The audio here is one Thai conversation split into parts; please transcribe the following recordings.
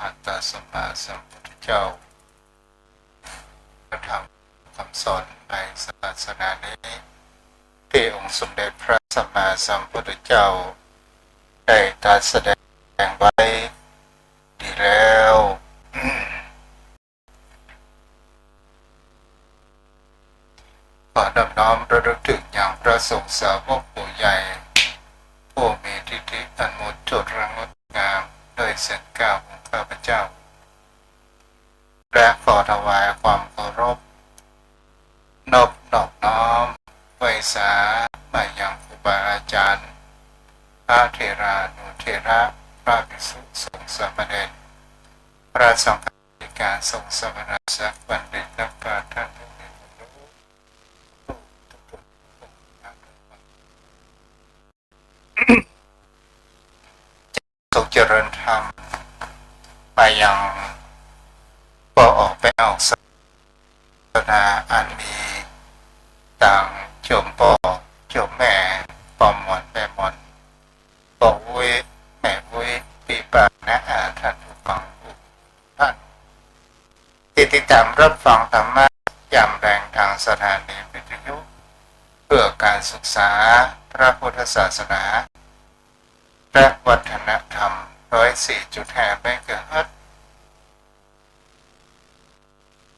หันตสัมมาสัมพุทธเจ้าพระธรรมคำสอนในศาสนานี้ที่องค์สมเด็จพระสัมมาสัมพุทธเจ้าได้ตรัสแสดงไว้ดีแล้วขอน้อมระลึกถึงอย่างพระสงฆ์สาวกผู้ใหญ่ผู้มีทิฏฐิอันหมดจดระงดงามโดยเสียงกล่าวของข้าพเจ้าและขอถวายความเคารพนอบน้อมไหว้สามายังครูบาอาจารย์พระเถรานุเถระพระภิกษุสงฆ์สามเณรพระสังฆาธิการสงฆ์สมณศักดิ์บัณฑิตนักปราชญ์ท่านผู้มีความรู้สุขเจริญธรรมไปยังก็ออกไปเอาศาสนาอันมีต่างโยมพ่อโยมแม่ปอมมอนแม่มอนบอกวุ้ยแม่วุ้ยปีปากนะท่านผู้ฟังทุกท่านที่ติดตามรับฟังธรรมะยามแรงทางสถานีวิทยุเพื่อการศึกษาพระพุทธศาสนาและวัฒนธรรม104.5 เมกะเฮิรตซ์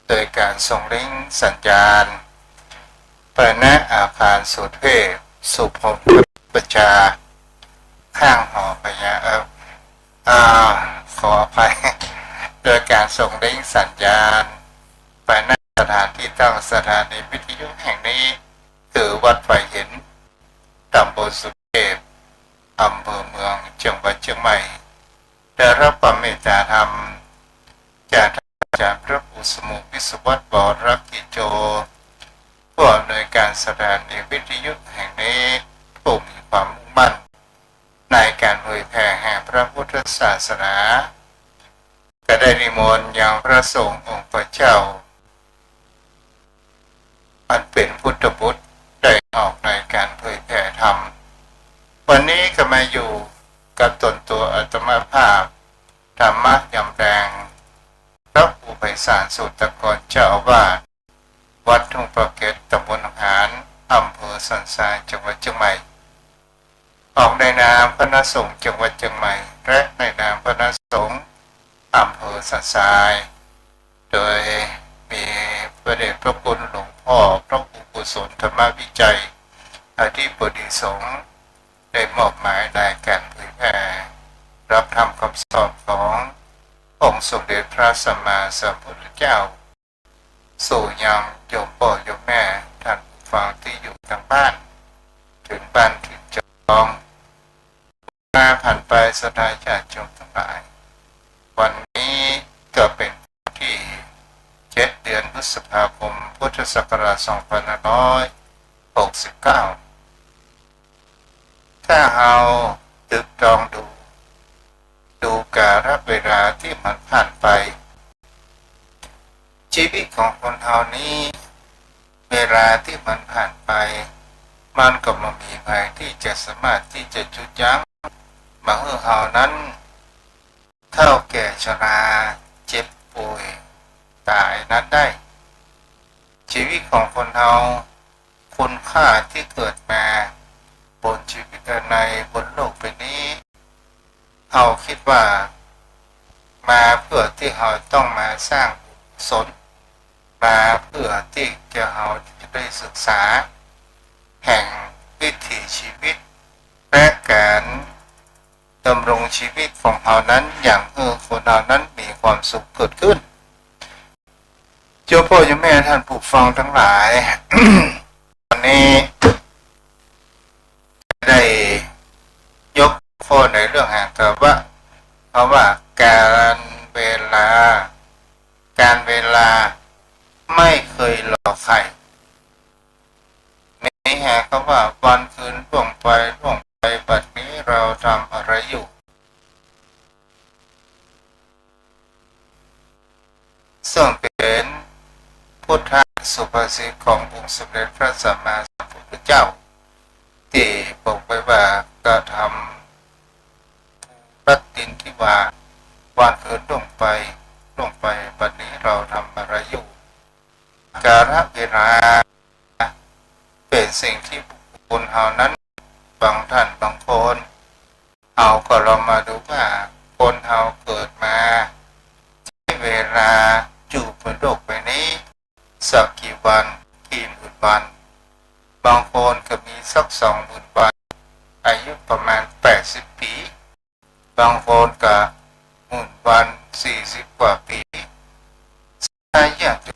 โดยการส่งลิงก์สัญญาณไปณอาคารสุเทพสุพรรณประชาข้างหอพญาขออภัยโดยการส่งลิงก์สัญญาณไปณสถานที่ตั้งสถานีวิทยุแห่งนี้คือวัดไฟเห็นตำบลสุเทพอำเภอเมืองจังหวัดเชียงใหม่ได้รับความเมตตาธรรมจากอาจารย์พระครูสมุวิศวัตร บรกิจโจผู้อำนวยการสถานีวิทยุแห่งนี้ผู้มีความมุ่งมั่นในการเผยแผ่แห่งพระพุทธศาสนาก็ได้นิมนต์ยังพระสงฆ์องค์พระเจ้าอันเป็นพุทธบุตรได้ออกในการเผยแผ่ธรรมวันนี้ก็มาอยู่กับตนตัวอาตมาภาพธรรมะยำแรงพระครูไพศาลสุตตกรเจ้าอาวาสวัดทุ่งประเกตตำบลหารอำเภอสันทรายจังหวัดเชียงใหม่ออกในนามคณะสงฆ์จังหวัดเชียงใหม่และในนามคณะสงฆ์อำเภอสันทรายโดยมีพระเดชพระคุณหลวงพ่อพระครูกุศลธรรมวิจัยอธิบดีสงฆ์ได้มอบหมายในการเผยแผ่รับธรรมคำสอนขององค์สมเด็จพระสัมมาสัมพุทธเจ้าสู่ยังโยมพ่อโยมแม่ท่านผู้ฟังที่อยู่ทางบ้านถึงบ้านถึงจองมาผ่านไปสถานญาติโยมทั้งหลายวันนี้ก็เป็นที่7 เดือนพฤษภาคมพุทธศักราช2569ถ้าเราตึกตรองดูกาลเวลาที่มันผ่านไปชีวิตของคนเรานี้เวลาที่มันผ่านไปมันก็ไม่มีใครที่จะสามารถที่จะจุดยั้งมาให้เรานั้นเฒ่าแก่ชราเจ็บป่วยตายนั้นได้ชีวิตของคนเราคุณค่าที่เกิดมาบนชีวิตในบนโลกใบนี้เราคิดว่ามาเพื่อที่เราต้องมาสร้างกุศลมาเพื่อที่เราจะได้ศึกษาแห่งวิถีชีวิตและการดำรงชีวิตของเรานั้นอย่างคนเรานั้นมีความสุขเกิดขึ้นเจ้าพ่อเจ้าแม่ท่านผู้ฟังทั้งหลาย วันนี้ได้ยกข้อในเรื่องแห่งธรรมะเพราะว่าการเวลาไม่เคยหลอกใครนี่แห่งคำว่าวันคืนล่วงไปบัดนี้เราทำอะไรอยู่ซึ่งเป็นพุทธสุภาษิตขององค์สมเด็จพระสัมมาสัมพุทธเจ้าที่บอกไว้ว่ากระทำรัตตินทิวา วันคืนลงไปบัดนี้เราทำอะไรอยู่กาลเวลาเป็นสิ่งที่บุคคลเฮานั้นบางท่านบางคนเอาก็เรามาดูว่าคนเฮาเกิดมาใช้เวลาอยู่บนโลกใบนี้สักกี่วันกี่หมื่นวันบางคนก็มีสัก20,000 วันอายุประมาณ80 ปีบางคนก็10,000 วัน40 กว่าปีถ้าอยากจะ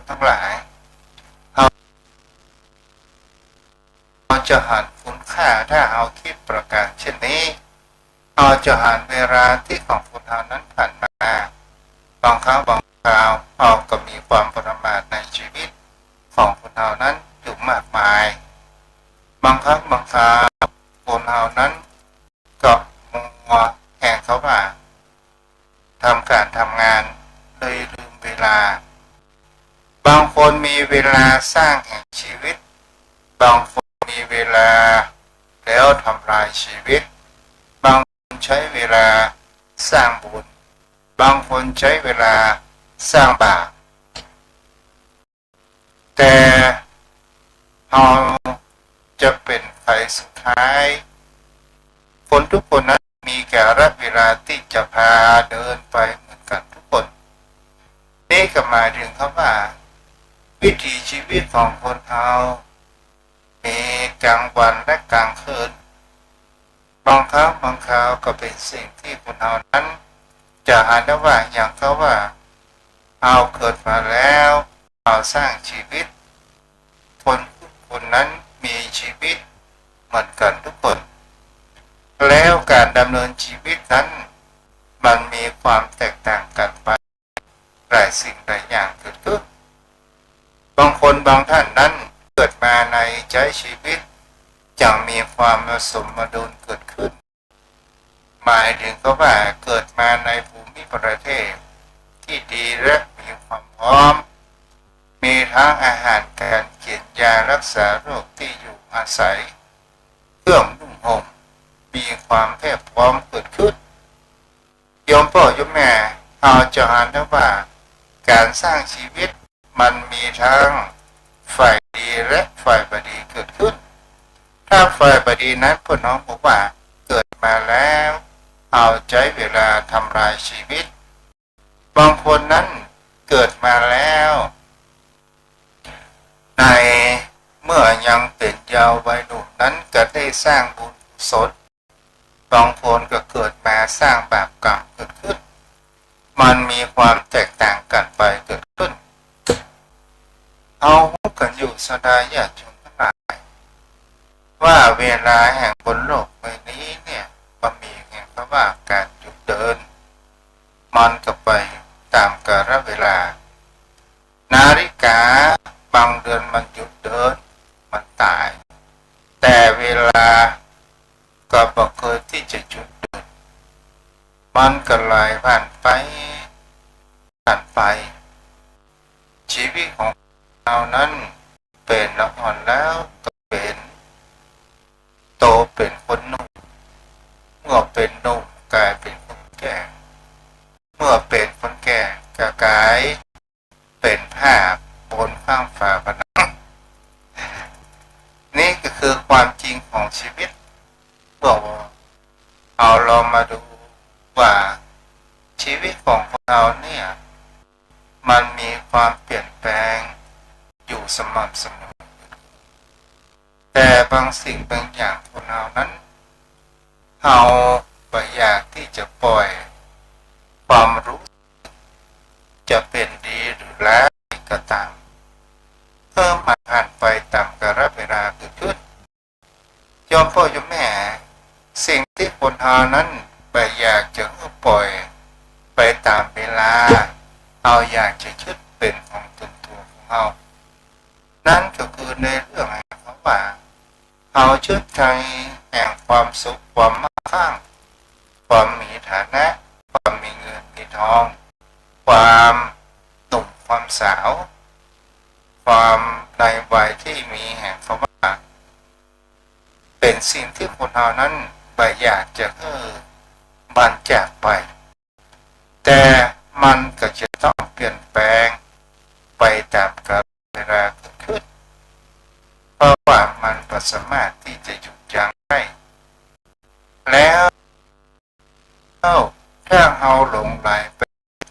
ทั้งหลายเราจะหันคุณค่าถ้าเอาคิดประการเช่นนี้เราจะหันเวลาที่ของคุณเฮานั้นผ่านมาบางครั้งบางคราวเราก็มีความประมาทในชีวิตของคุณเฮานั้นอยู่มากมายบางครั้งบางคราวคนเฮานั้นก็มัวแห่งเขาว่าทำการทำงานเลยลืมเวลาบางคนมีเวลาสร้างแห่งชีวิตบางคนมีเวลาแล้วทำลายชีวิตบางคนใช้เวลาสร้างบุญบางคนใช้เวลาสร้างบาปแต่เราจะเป็นใครสุดท้ายคนทุกคนนั้นมีกาลเวลาที่จะพาเดินไปเหมือนกันทุกคนนี่ก็หมายถึงคำว่าวิถีชีวิตของคนเรามีกลางวันและกลางคืนบางครั้งบางคราวก็เป็นสิ่งที่คนเรานั้นจะอ่านได้ว่าอย่างเขาว่าเอาเกิดมาแล้วเอาสร้างชีวิตคนนั้นมีชีวิตเหมือนกันทุกคนแล้วการดำเนินชีวิตนั้นมันมีความแตกต่างกันไปหลายสิ่งหลายอย่างเกิดขึ้นบางคนบางท่านนั้นเกิดมาในใจชีวิตจังมีความสมดุลเกิดขึ้นหมายถึงก็ว่าเกิดมาในภูมิประเทศที่ดีและมีความพร้อมมีทั้งอาหารการกินยารักษาโรคที่อยู่อาศัยเครื่องนุ่งห่มมีความแพร่พร้อมเกิดขึ้นโยมพ่อโยมแม่เราจะอ่านได้ว่าการสร้างชีวิตมันมีทั้งฝ่ายดีและฝ่ายบดีเกิดขึ้นถ้าฝ่ายบดีนั้นพวกน้องบอกว่าเกิดมาแล้วเอาใจเวลาทำลายชีวิตบางคนนั้นเกิดมาแล้วในเมื่อยังเป็นเยาว์วัยหนุ่มนั้นก็ได้สร้างบุญกุศลบางคนก็เกิดมาสร้างบาปกรรมเกิดขึ้นมันมีความแตกต่างกันไปเกิดขึ้นเอากันอยู่สดาญาติชนทั้งหลายว่าเวลาแห่งบนโลกใบนี้เนี่ยมันมีแห่งเพราะว่าการหยุดเดินมันก็ไปตามกาลเวลานาฬิกาบางเดือนมันหยุดเดินมันตายแต่เวลาก็บอกเคยที่จะหยุดเดินมันก็ไหลผ่านไปชีวิตของเรานั้นเป็นละอ่อนแล้วก็เป็นโตเป็นคนหนุ่มเมื่อเป็นหนุ่มกลายเป็นคนแก่เมื่อเป็นคนแก่ก็กลายเป็นผ้าบนข้างฝาผนังนี่ก็คือความจริงของชีวิตบอกเอาเรามาดูว่าชีวิตของเราเนี่ยมันมีความเปลี่ยนแปลงอยู่สม่ำเสมอแต่บางสิ่งบางอย่างของเรานั้นเราไม่อยากที่จะปล่อยความรู้จะเป็นดีหรือร้ายก็ตามเพิ่มผ่านไปตามกาลเวลาเกิดขึ้นโยมพ่อโยมแม่สิ่งที่คนเรานั้นไม่อยากจะปล่อยไปตามเวลาเอาอยากจะยึดเป็นของตนตัวของเรานั่นก็คือในเรื่องแห่งเขาว่าเอายึดใจแห่งความสุขความมั่งคั่งความมีฐานะความมีเงินมีทองความหนุ่มความสาวความในวัยที่มีแห่งเขาว่าเป็นสิ่งที่คนเรานั้นไม่อยากจะบันจากไป แต่มันก็จะต้องเปลี่ยนแปลงไปตามกาลเวลาเกิดขึ้นเพราะว่ามันก็สามารถที่จะหยุดยั้งได้แล้วถ้าเราหลงไหลไป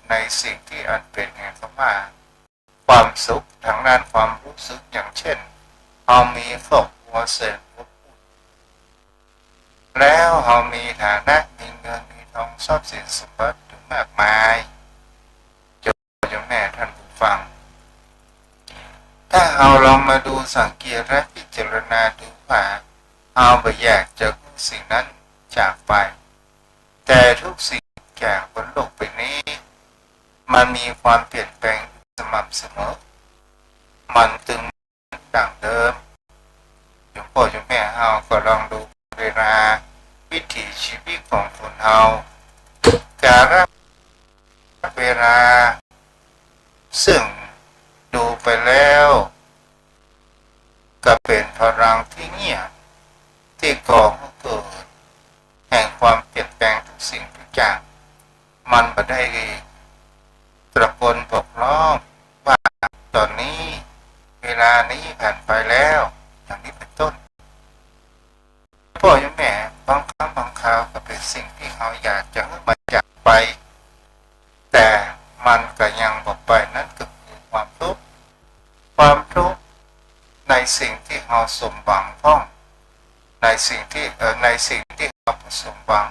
ในสิ่งที่อันเป็นแห่งความสุขทางด้านความรู้สึกอย่างเช่นเรามีครอบครัวเสร็จแล้วเรามีฐานะมีเงินมีทองทรัพย์สินสมบัติถึงมากมายเจ้าแม่ท่านผู้ฟังถ้าเราลองมาดูสังเกตและพิจารณาดูว่าเราไม่อยากจะสิ่งนั้นจากไปแต่ทุกสิ่งอย่างบนโลกใบนี้มันมีความเปลี่ยนแปลงสม่ำเสมอมันตึงดังเดิมโยมพ่อโยมแม่เราก็ลองดูเวลาวิถีชีวิตของคนเราการเวลาซึ่งดูไปแล้วก็เป็นพลังที่เงียบที่ก่อให้เกิดแห่งความเปลี่ยนแปลงทุกสิ่งทุกอย่างมันไม่ได้ตะโกนบอกร้องว่าตอนนี้เวลานี้ผ่านไปแล้วอย่างนี้เป็นต้นพ่อโยมแม่บางครั้งบางคราวก็เป็นสิ่งที่เขาอยากจะให้มาจากไปแต่มันก็ยังบอกไปนั่นก็คือความทุกข์ในสิ่งที่เราสมหวังพ้องในสิ่งที่เราสมหวัง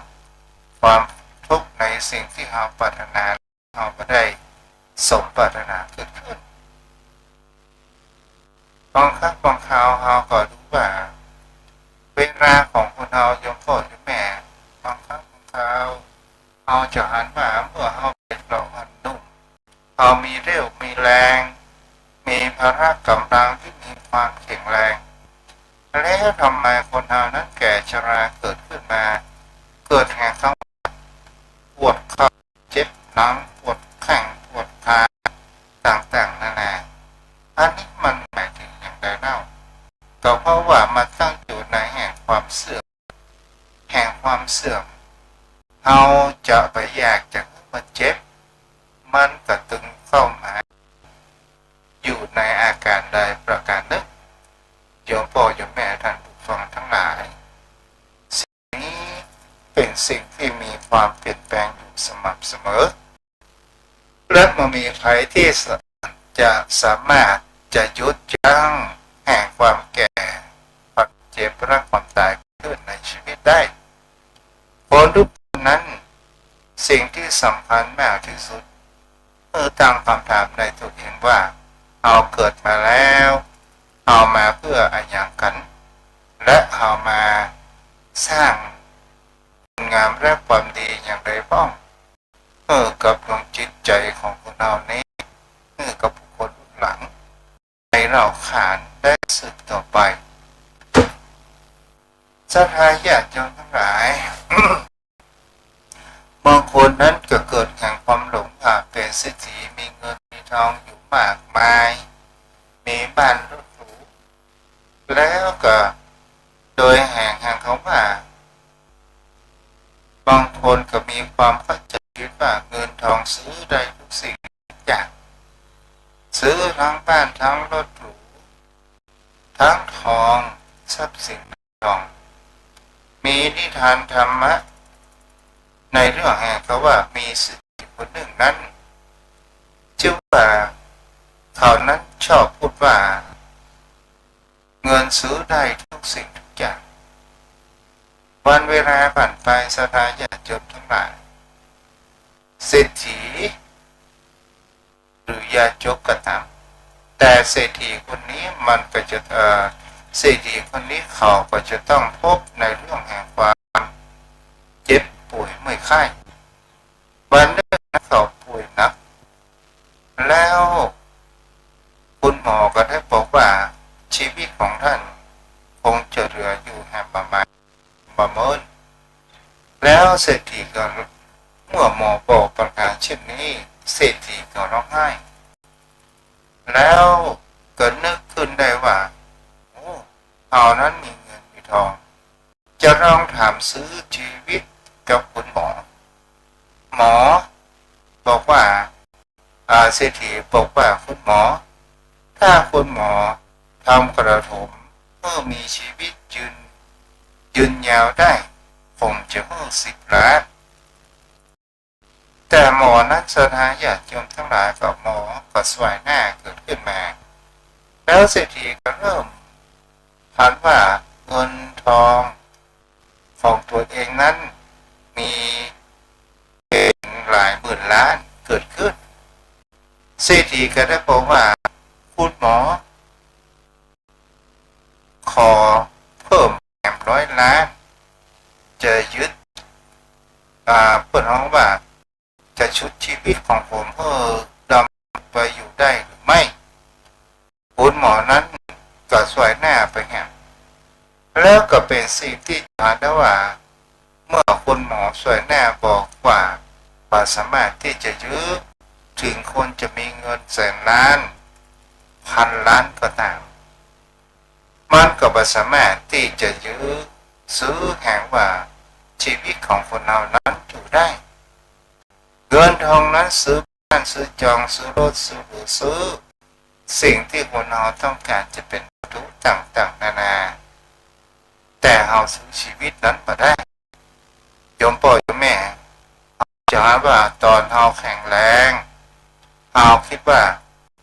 ความทุกข์ในสิ่งที่เราปรารถนาเราไม่ได้สมปรารถนาเกิดขึ้นบางครั้งบางคราวเราก็รู้ว่าเวลาของคนเราโยมพ่อโยมแม่บางครั้งบางคราวเราจะหันมาเมื่อเราเป็นเราหันนุ่มเรามีเรี่ยวมีแรงมีพละกำลังที่มีความแข็งแรงแล้วทำไมคนเรานั้นแก่ชราเกิดขึ้นมาเกิดแห่งเขาปวดเข่าเจ็บหลังปวดแข้งปวดขาต่างๆนั่นแหละอันนี้มันหมายถึงอย่างไรเล่าก็เพราะว่ามันตั้งอยู่ในแห่งความเสื่อมเราจะไปอยากจะมันเจ็บมันก็ตึงเข้ามาอยู่ในอาการใดประการหนึ่งโยมพ่อโยมแม่ท่านผู้ฟังทั้งหลายสิ่งนี้เป็นสิ่งที่มีความเปลี่ยนแปลงอยู่สม่ำเสมอและมันมีใครที่จะสามารถจะยุดยั้งแห่งความแก่ความเจ็บและความตายขึ้นในชีวิตได้คนทุกคนนั้นสิ่งที่สำคัญมากที่สุดตั้งคำถามในตัวเองว่าเอาเกิดมาแล้วเอามาเพื่ออะไรอย่างกันและเอามาสร้างคุณงามและความดีอย่างไรบ้างกับดวงจิตใจของคนเรานี้กับบุคคลรุ่นหลังในเราขานได้สืบต่อไปศรัทธาญาติโยมทั้งหลาย บางคนนั้นก็เกิดแห่งความหลงว่าเป็นเศรษฐีมีเงินมีทองอยู่มากมายมีบ้านรถหรูแล้วก็โดยแห่งเขาว่าบางคนก็มีความเข้าใจว่าเงินทองซื้อได้ทุกสิ่งทุกอย่างซื้อทั้งบ้านทั้งรถหรูทั้งทองทรัพย์สินทองมีนิทานธรรมะในเรื่องแห่งเขาว่ามีเศรษฐีคนหนึ่งนั้นชื่อว่าเขานั้นชอบพูดว่าเงินซื้อได้ทุกสิ่งทุกอย่างวันเวลาผ่านไปศรัทธาญาติโยมทั้งหลายเศรษฐีหรือญาติโยมก็ตามแต่เศรษฐีคนนี้มันก็จะเศรษฐีคนนี้เขาก็จะต้องพบในเรื่องแห่งความเจ็บป่วยเมื่อยไข้วันหนึ่งเขาป่วยหนักแล้วคุณหมอก็ได้บอกว่าชีวิตของท่านคงจะเหลืออยู่แค่ประมาณแล้วเศรษฐีก็เมื่อหมอบอกประกาศเช่นนี้เศรษฐีก็ร้องไห้แล้วก็นึกขึ้นได้ว่าเขานั้นมีเงินมีทองจะลองถามซื้อชีวิตกับคุณหมอ ว่าเศรษฐีบอกว่าคุณหมอถ้าคุณหมอทำกระผมเพื่อมีชีวิตยืนยาวได้ผมจะให้10 ล้านแต่หมอนั้นสถาญาติโยมทั้งหลายกับหมอก็สวยหน้าเกิดขึ้นมาแล้วเศรษฐีก็เริ่มพันว่าเงินทองของตัวเองนั้นมีเป็นหลายหมื่นล้านเกิดขึ้นเศรษฐีก็ได้บอกว่าคุณหมอขอเพิ่มแถม100 ล้านจะยึดเปิดห้องว่าจะชุดชีวิตของผมเพื่อดำไปอยู่ได้หรือไม่คุณหมอนั้นก็สวยหน้าไปแห่งแล้วก็เป็นสิ่งที่ถามได้ว่าเมื่อคุณหมอสวยหน้าบอกว่าสามารถที่จะยื้อถึงคนจะมีเงิน100,000,000,000 1,000 ล้านก็ตามมันก็สามารถที่จะยื้อซื้อแห่งว่าชีวิตของคนเรานั้นอยู่ได้เงินทองนั้นซื้อบ้านซื้อจองซื้อรถซื้อหรือซื้อสิ่งที่คนเราต้องการจะเป็นวัตถุต่างๆนานาแต่เราซื้อชีวิตนั้นมาได้โยมพ่อโยมแม่จะหาว่าตอนเราแข็งแรงเราคิดว่า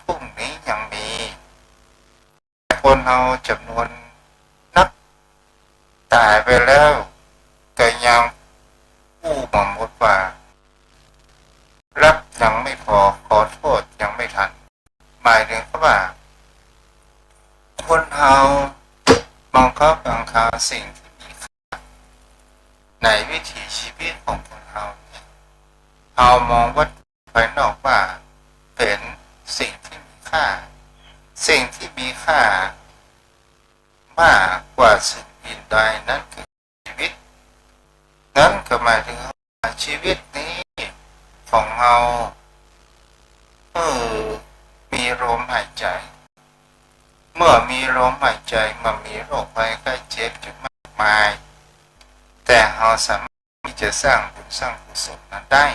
พรุ่งนี้ยังมีคนเราจำนวนนับตายไปแล้วก็ยังผู้มาหมดว่ารับยังไม่พอขอโทษยังไม่ทันหมายถึงว่าคนเราบางครั้งสิ่งที่มีค่าในวิถีชีวิตของคนเราเรามองว่าภายนอกว่าเป็นสิ่งที่มีค่าสิ่งที่มีค่ามากกว่าสิ่งอื่นใดนั้นคือชีวิตนั้นก็หมายถึงว่าชีวิตนี้ของเรามีลมหายใจเมื่อมีลมหายใจมันมีโรคภัยไข้เจ็บอยู่มากมายแต่เราสามารถที่จะสร้างบุญสร้างกุศลนั้นได้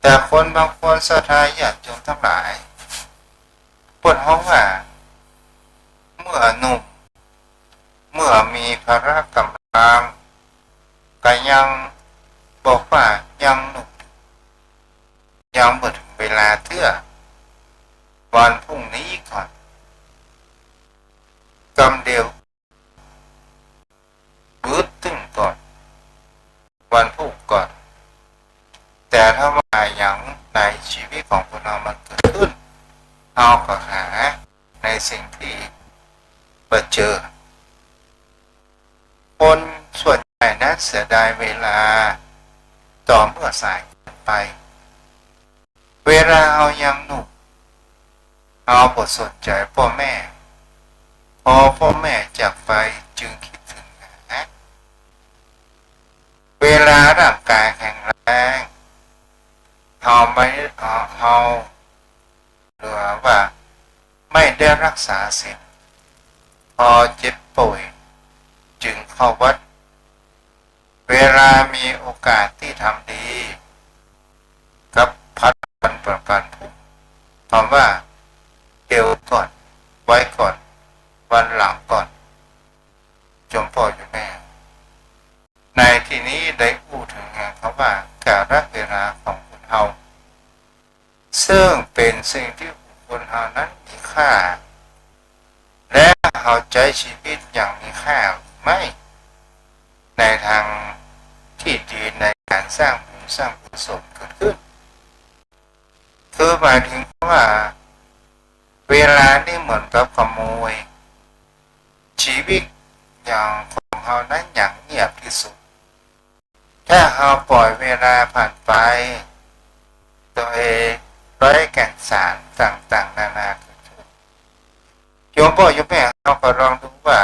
แต่คนบางคนศรัทธาญาติโยมทั้งหลายปวดห้องว่าเมื่อหนุ่มเมื่อมีพละกำลังก็ยังบอกว่ายังหนุ่มยังหมดเวลาเทื่อวันพรุ่งนี้ก่อนกำเดียวบื้อตึ้งก่อนวันพรุ่งก่อนแต่ถ้าว่าอย่างในชีวิตของคนเรามันเกิดขึ้นเราก็หาในสิ่งที่เจอคนส่วนใหญ่นั้นเสียดายเวลาต่อเมื่อสายไปเวลาเรายังหนุ่มเราบทสนใจพ่อแม่พอพ่อแม่จากไปจึงคิดถึงนะเวลาร่างกายแข็งแรงเราไม่เราหรือว่าไม่ได้รักษาศีลพอเจ็บป่วยจึงเข้าวัดเวลามีโอกาสที่ทำดีกับพัดวันประกันพรุ่งคำว่าเดี๋ยวก่อนไว้ก่อนวันหลังก่อนจงพ่ออยู่แม่ในที่นี้ได้พูดถึงคำว่าการเวลาของคนเราซึ่งเป็นสิ่งที่คนเรานั้นมีค่าและเราใช้ชีวิตอย่างมีค่าไม่ในทางที่ดีในการสร้างบุญสร้างกุศลเกิดขึ้นคือหมายถึงว่าเวลานี่เหมือนกับขโมยชีวิตอย่างของเรานั้นอย่างเงียบที่สุดถ้าเราปล่อยเวลาผ่านไปโดยไร้แก่นสารต่างๆนานาโยมพ่อโยมแม่เราก็ลองดูว่า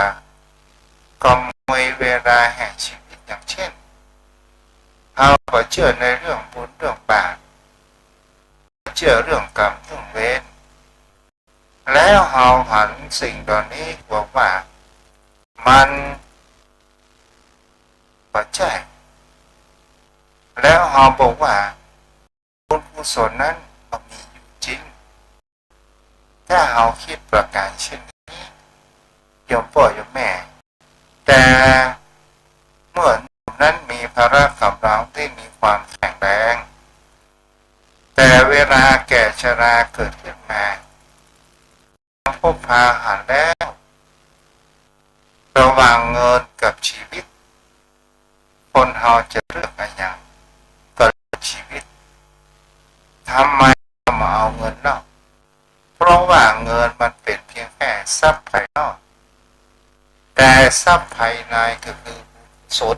ขโมยเวลาแห่งชีวิตอย่างเช่นเราก็เชื่อในเรื่องบุญเรื่องบาปเชื่อเรื่องกรรมเรื่องเวรแล้วเราหันสิ่งเหล่านี้บอกว่ามันปัจจัยแล้วเราบอกว่า บุญกุศลนั้นมันมีอยู่จริงถ้าเราคิดประการเช่นนี้โยมพ่อโยมแม่แต่เมื่อหนุ่มนั้นมีพละกำลังที่มีความแข็งแรงแต่เวลาแก่ชราเกิดขึ้นมาพบพาหันแล้วระหว่างเงินกับชีวิตคนเราจะเลือกอะไรอย่างก็เลือกชีวิตทำไมมาเอาเงินเล่าเพราะว่าเงินมันเป็นเพียงแค่ทรัพย์ภายนอกแต่ทรัพย์ภายในก็คือบุญกุศล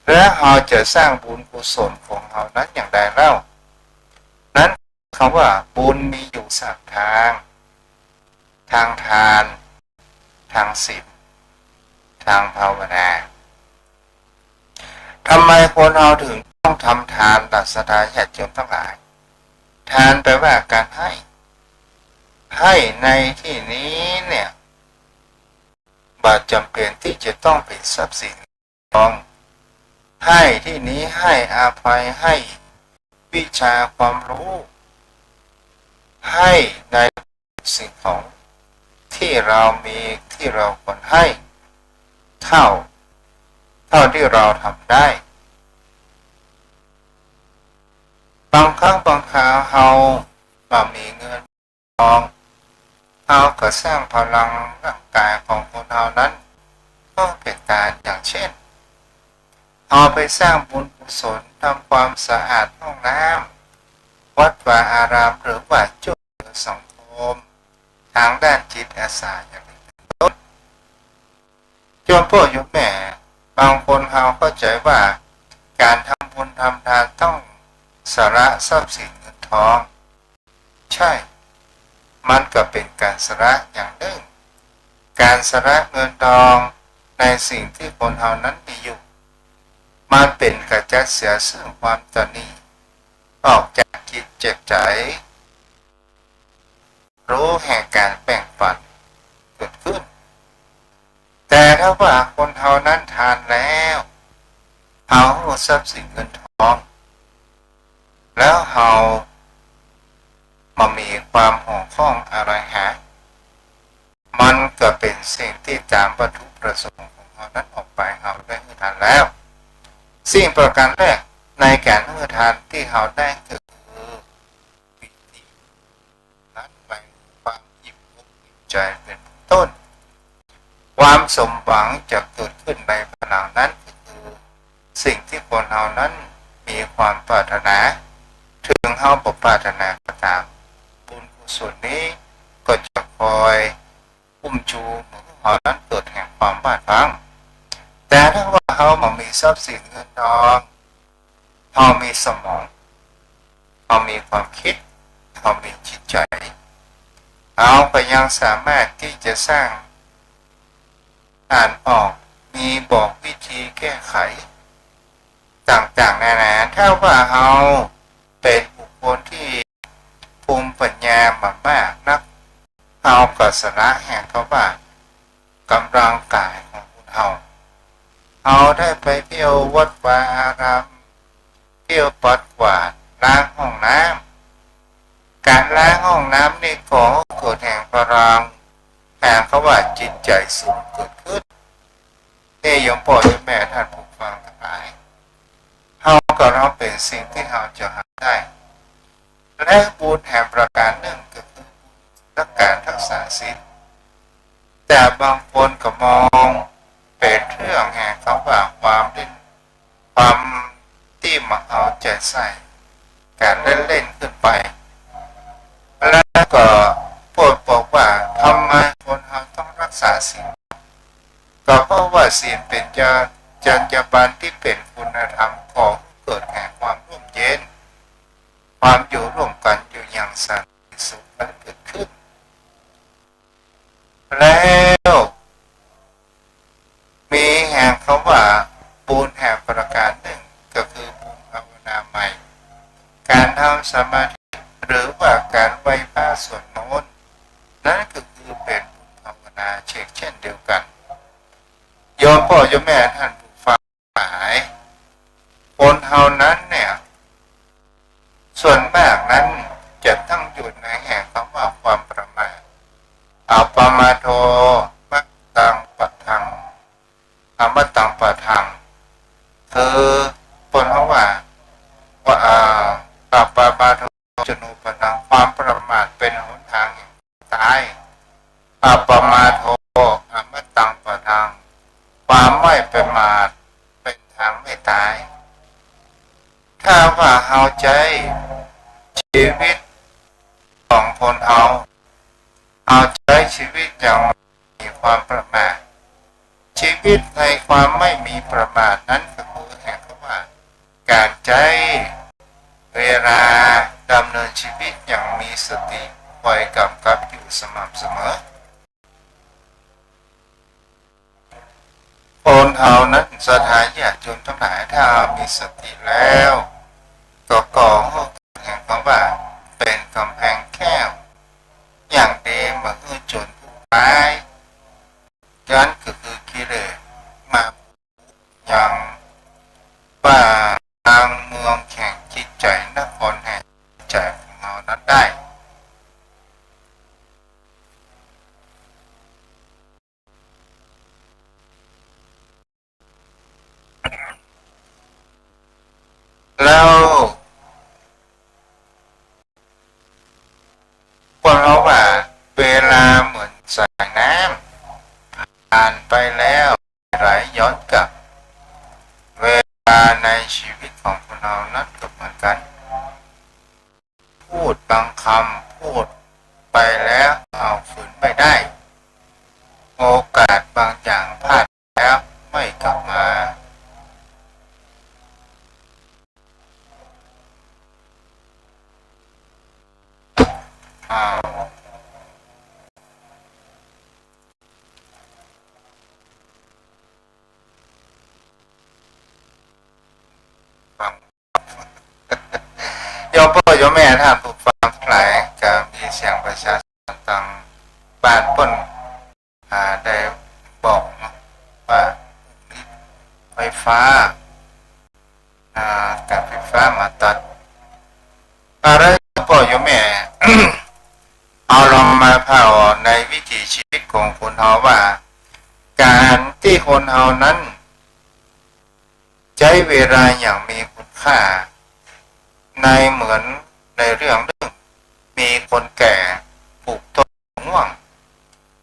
และเราจะสร้างบุญกุศลของเรานั้นอย่างไรเล่านั้นคำว่าบุญมีอยู่สามทางทางทานทางศีลทางภาวนาทำไมคนเราถึงต้องทำทานดัศดาญาติโยมทั้งหลายทานแปลว่าการให้ในที่นี้เนี่ยบ่จำเป็นที่จะต้องเป็นทรัพย์สินทองให้ที่นี้ให้อาภัยให้วิชาความรู้ให้ในสิ่งของที่เรามีที่เราควรให้เท่าที่เราทำได้บางครั้งบางคราวเรามีเงินทองเราก็สร้างพลังร่างกายของคนเรานั้นก็เป็นการอย่างเช่นเอาไปสร้างบุญกุศลทำความสะอาดห้องน้ำวัดวาอารามหรือว่าช่วยเหลือสังคมทางด้านจิตอาสาอย่างนี้เป็นต้นโยมพ่อโยมแม่บางคนเขาเข้าใจว่าการทำบุญทำทานต้องสละทรัพย์สินเงินทองใช่มันก็เป็นการสละอย่างหนึ่งการสละเงินทองในสิ่งที่คนเฮานั้นมีอยู่มันเป็นกระจัดเสียซึ่งความตนีออกจากจิตจากใจรู้แห่งการแบ่งปันเกิดขึ้นแต่ถ้าว่าคนเฮานั้นทานแล้วเอาทรัพย์สินเงินทองแล้วเฮามามีความห่วงข้องอะไรหามันก็เป็นสิ่งที่ตามวัตถุประสงค์ของเรานั้นออกไปเราได้ให้ทานแล้วสิ่งประการแรกในการให้ทานที่เราได้คือปิตินั้นหมายความอิ่มอกอิ่มใจเป็นต้นความสมหวังจะเกิดขึ้นในภายหลังนั้นคือสิ่งที่คนเรานั้นมีความปรารถนาถึงเราบ่ปรารถนาก็ตามบุญกุศลนี้ก็จะคอยอุ้มชูเรานั้นเกิดแห่งความบาดพังแต่ถ้าว่าเขามีทรัพย์สินเงินทองเขามีสมองเขามีความคิดเขามีจิตใจเขาก็ยังสามารถที่จะสร้างอ่านออกมีบอกวิธีแก้ไขต่างๆนานาถ้าว่าเขาเป็นบุคคลที่ภูมิปัญญามากนักเขาก็สละแห่งเขาว่ากำลังกายของเขาได้ไปเที่ยววัดวาอารามเที่ยวปัดกวาดล้างห้องน้ำการล้างห้องน้ำนี่ก็เกิดแห่งพลังแห่งเขาว่าจิตใจสูงเกิดขึ้นโยมพ่อโยมแม่ท่านผู้ฟังทั้งหลายเราก็เราเป็นสิ่งที่เราจะหาได้และบุญแห่งประการหนึ่งก็คือรักการรักษาศีลแต่บางคนก็มองเป็นเรื่องแห่งคำว่าความเล่นความที่มาเอาใจใส่การเล่นขึ้นไปแล้วก็พูดบอกว่าทำไมคนเราต้องรักษาศีลก็เพราะว่าศีลเป็นจรรยาบรรณที่เป็นคุณธรรมของเกิดแห่งความร่มเย็นความอยู่ร่วมกันอยู่อย่างสันติสุขนั้นเกิดขึ้นแล้วมีแห่งคำว่าบุญแห่งประการหนึ่งก็คือบุญภาวนาใหม่การทำสมาธิหรือว่าการไหว้พระสวดมนต์นั่นก็คือเป็นบุญภาวนาเช่นเดียวกันโยมพ่อโยมแม่ท่านผู้ฟังหลายคนเฮานั้นเนี่ย ปัปปะปะโทจนุปนังความประมาทเป็นหนทางแห่งตายปัปปมาโทอมตังปะทังความไม่ประมาทเป็นทางไม่ตายถ้าว่าเอาใจชีวิตของคนเอาใจชีวิตอย่างมีความประมาทชีวิตในความไม่มีประมาทนั้นก็คือแห่งว่าการใจเวลาดำเนินชีวิตอย่างมีสติคอยกำกับอยู่สม่ำเสมอคนเอานั้นสถาญาติโยมทั้งหลายถ้ามีสติแล้วก็ก่อแห่งคำว่าเป็นกำแพงแก้วอย่างเดมาเพื่อจนผู้ร้ายย้อนก็คือกิเลสมาอย่างป่าทางเมืองแข่งจิตใจนครแห่งใจของเรานั้นได้แล้วคนเราว่าเวลาเหมือนสายน้ำผ่านไปแล้วไหลย้อนกลับเวลาในชีวิตของคนเรานั้นก็เหมือนกันพูดบางคำพูดไปแล้วเอาฝืนไม่ได้โอกาสบางอย่างพลาดแล้วไม่กลับมาโยมพ่อโยมแม่ท่านผู้ฟังทั้งหลายก็มีเสียงประชาชนต่างบ้านป้นได้บอกว่าไฟฟ้าการไฟฟ้ามาตัดอะไรพ่อโยมแม่ เอาลองมาเผาในวิถีชีวิตของคนเฮาว่าการที่คนเฮานั้นใช้เวลาอย่างมีคุณค่าในเหมือนในเรื่องมีคนแก่ปลูกต้นมะม่วง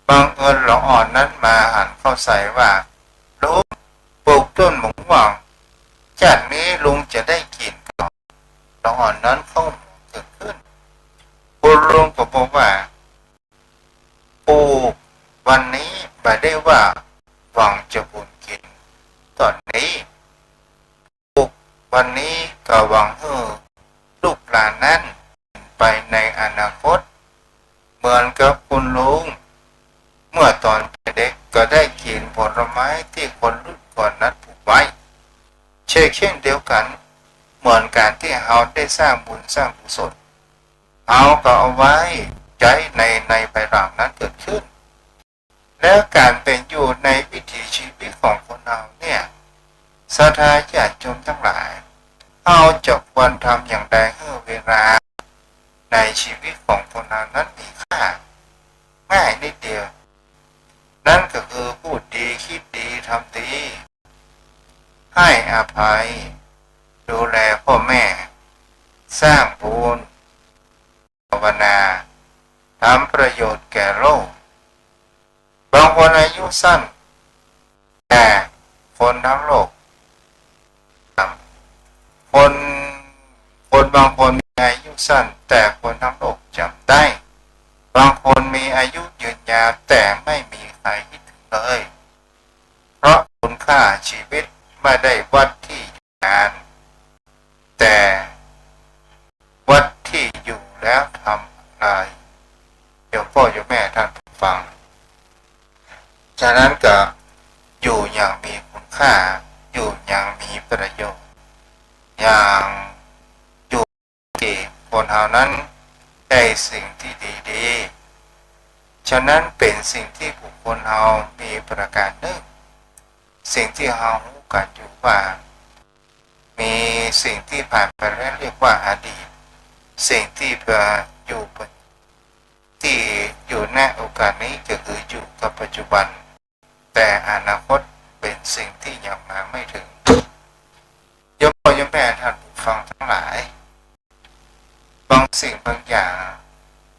บางเอิญหลงอ่อนนั้นมาหันเข้าใส่ว่าลุงปลูกต้นมะม่วงจากนี้ลุงจะได้กินก่อนหลงอ่อนนั้นเข้าเกิดขึ้นคุณลุงก็บอกว่าปลูกวันนี้ไม่ได้ว่าหวังจะบุญกินตอนนี้ปลูกวันนี้ก็หวังลูกหลานนั้นไปในอนาคตเหมือนกับคุณลุงเมื่อตอนเป็นเด็กก็ได้กินผลไม้ที่คนรุ่นก่อนนั้นปลูกไว้เช่นเดียวกันเหมือนการที่เราได้สร้างบุญสร้างกุศลเราก็เอาไว้ใจในภายหลังนั้นเกิดขึ้นแล้วการเป็นอยู่ในวิถีชีวิตของคนเราเนี่ยศรัทธาญาติโยมทั้งหลายเอาจะควรทำอย่างใดให้เวลาในชีวิตของคนเรานั้นมีค่าง่ายนิดเดียวนั่นก็คือพูดดีคิดดีทำดีให้อภัยดูแลพ่อแม่สร้างบุญภาวนาทำประโยชน์แก่โลกบางคนอายุสั้นแต่คนทั้งโลกคนบางคนมีอายุสั้นแต่คนทั้งโลกจำได้บางคนมีอายุยืนยาวแต่ไม่มีใครคิดถึงเลยเพราะคุณค่าชีวิตไม่ได้วัดที่งานแต่วัดที่อยู่แล้วทำอะไรโยมพ่อโยมแม่ท่านผู้ฟังฉะนั้นก็อยู่อย่างมีคุณค่าอยู่อย่างมีประโยชน์อย่างอยู่ที่คนเฮานั้นได้สิ่งที่ดีๆฉะนั้นเป็นสิ่งที่บุคคลเฮามีประการหนึ่งสิ่งที่เฮารู้กันอยู่ว่ามีสิ่งที่ผ่านไปแล้วเรียกว่าอดีตสิ่งที่อยู่ณโอกาสนี้ก็คืออยู่กับปัจจุบันแต่อนาคตเป็นสิ่งที่ยังมาไม่ถึงโยมพ่อโยมแม่ท่านผู้ฟังทั้งหลาย สิ่งบางอย่าง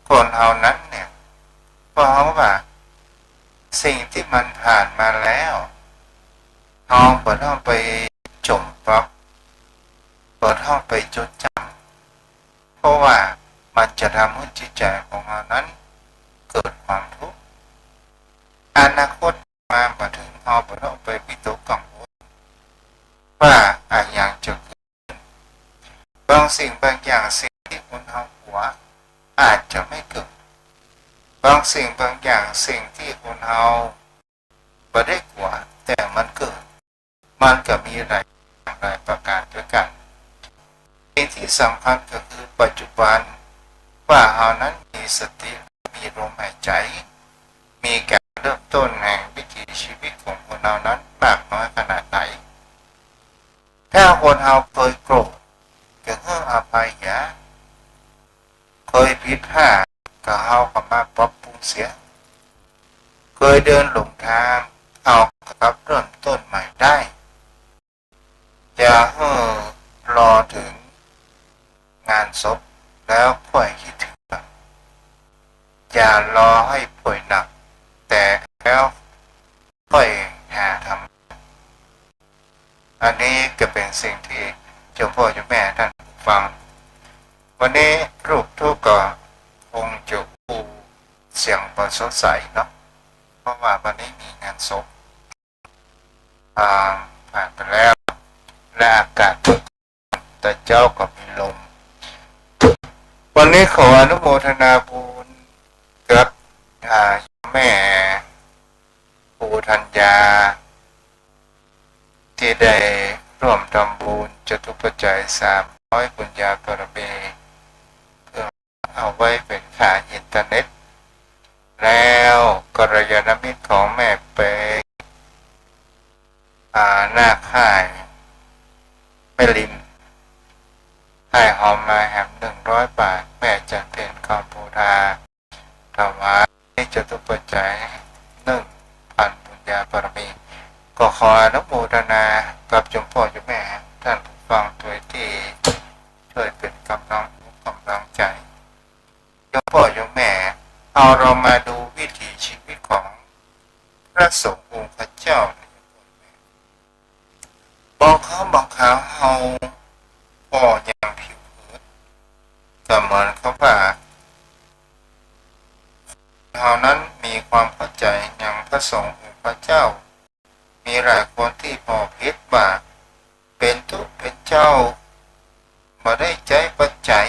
คนเฮานั้นเนี่ยเพราะว่าสิ่งที่มันผ่านมาแล้วเฮาบ่ต้องไปจมปลักบ่ต้องไปจดจำเพราะว่ามันจะทำให้จิตใจของเรานั้นเกิดความทุกข์อนาคตมาบ่ถึงเฮาบ่ต้องไปวิตกกังวลว่าอย่างจะเกิดบางสิ่งบางอย่างสิ่งที่คนเฮาหัวอาจจะไม่เกิดบางสิ่งบางอย่างสิ่งที่คนเฮาบ่ได้กลัวแต่มันเกิดมันก็มีหลายประการด้วยกันสิ่งที่สำคัญก็คือปัจจุบันว่าเฮานั้นมีสติมีลมหายใจมีการเริ่มต้นแห่งวิถีชีวิตของคนเรานั้นมากน้อยขนาดไหนถ้าคนเฮาเคยโกรธก็ให้อภัยอย่าเคยผิดพลาดก็เฮาก็มาปรับปรุงเสียเคยเดินหลงทางเอากับเริ่มต้นใหม่ได้อย่าให้รอถึงงานศพแล้วค่อยคิดถึงอย่ารอให้ป่วยหนักแต่แล้วค่อยหาทำอันนี้ก็เป็นสิ่งที่เจ้าพ่อเจ้าแม่ท่านฟังวันนี้รูปทุกก็คงจะปูเสียงบสดใสเนาะเพราะว่าวันนี้มีงานศพผ่านไปแล้วและอากาศแต่เจ้าก็มีลมวันนี้ขออนุโมทนาบุญกับแม่ปู่ธัญญาที่ได้ร่วมทำบุญจตุปัจจัย300บุญญาบารมีเพื่อเอาไว้เป็นค่าอินเทอร์เน็ตแล้วกัลยาณมิตรของแม่เปหน้าค่ายแม่ลิมให้หอมมาแหม100 บาทแม่จันเพ็ญคำโพธาถวายจตุปัจจัย1,000บุญญาบารมีก็ขออนุโมทนากับเจ้าพ่อเจ้าแม่ท่านผู้ฟังโดยที่ช่วยเป็นกำลังใจเจ้าพ่อเจ้าแม่เอาเรามาดูวิถีชีวิตของพระสงฆ์องค์พระเจ้าบางครั้งเฮาก็ยังผิวเผินก็เหมือนเขาว่าเฮานั้นมีความเข้าใจอย่างพระสงฆ์องค์พระเจ้ามีหลายคนที่พอพิษว่าเป็นทุกข์เป็นเจ้าบ่ได้ใจปัจจัย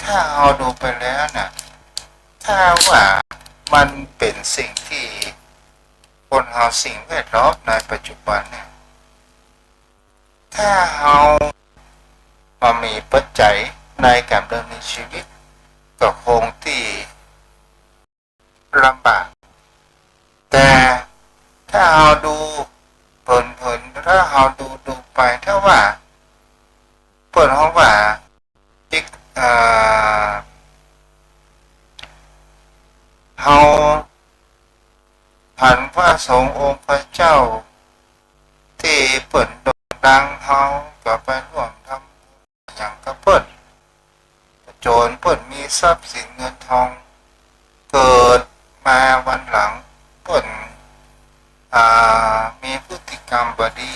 ถ้าเราดูไปแล้วนะถ้าว่ามันเป็นสิ่งที่คนเราสิ่งแวดล้อมในปัจจุบันเนี่ยถ้าเรามีปัจจัยในการดำเนินชีวิตก็คงที่ลำบากแต่ถ้าเราดูผลถ้าเราดูไปถ้าว่าเปิดห้องว่าอีกเราผันพระสงฆ์องค์พระเจ้าที่เปิดโด่งดังเราก็ไปร่วมทำอย่างกับเปิดโจรเปิดมีทรัพย์สินเงินทองเกิดมาวันหลังเปิดมีพฤติกรรมบดี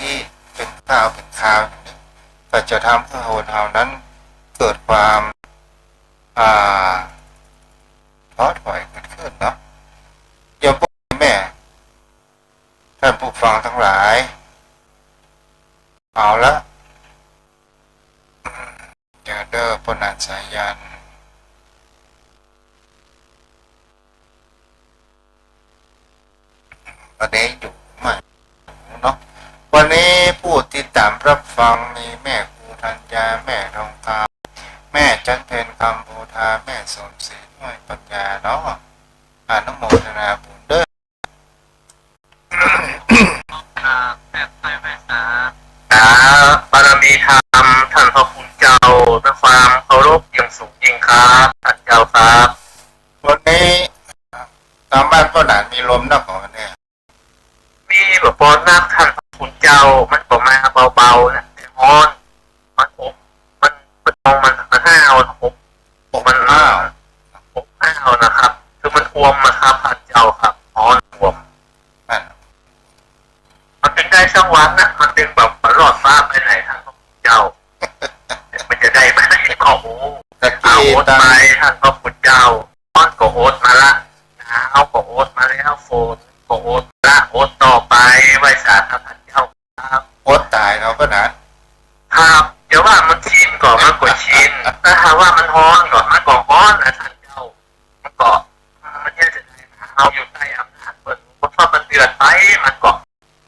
เป็นข่าวอย่างนี้ก็จะทำให้คนเรานั้นเกิดความท้อถอยเกิดขึ้นเนาะอย่าพูดแม่ท่านผู้ฟังทั้งหลายเอาละเจอเด้อปนัญสายันวันนี้อยู่ไม่เนาะวันนี้ผู้ติดตามรับฟังมีแม่ครูธัญญาแม่ทองคำแม่จันเพ็ญคำโพธาแม่สมศรีห้วยปัญญาเนาะอนุโมทนาบุญเด้อแม่ไทยแม่สาบารมีธรรมท่านพระคุณเจ้าด้วยความเคารพอย่างสูงยิ่งครับท่านเจ้าครับวันนี้ทางบ้านก็หนานมีลมนักของเนี่ยมีแบบพอนักท่านพระคุณเจ้ามันประมาณเบาๆนะร้อนมันอบมันมองมันห้า เขาตะเอากี้โอ๊ต ตอน ไปท่านพระพุทธเจ้าอ้อนก็โอ๊ตมาละนะเอาก็โอ๊ตมาแล้วโฟนก็โอ๊ตละโอ๊ตต่อไปไหว้สาธุท่านเจ้าครับ โอดตายเนาะพ่อหนาน ครับเดี๋ยวว่ามันชินก่อนมันก็ชินถ้าหากว่ามันฮ้อนก่อนมันก็ฮ้อนนะท่านเจ้ามันก็มันแย่จะได้นะเอาอยู่ใต้อำนาจเปิดเพราะมันเดือดไปมันก็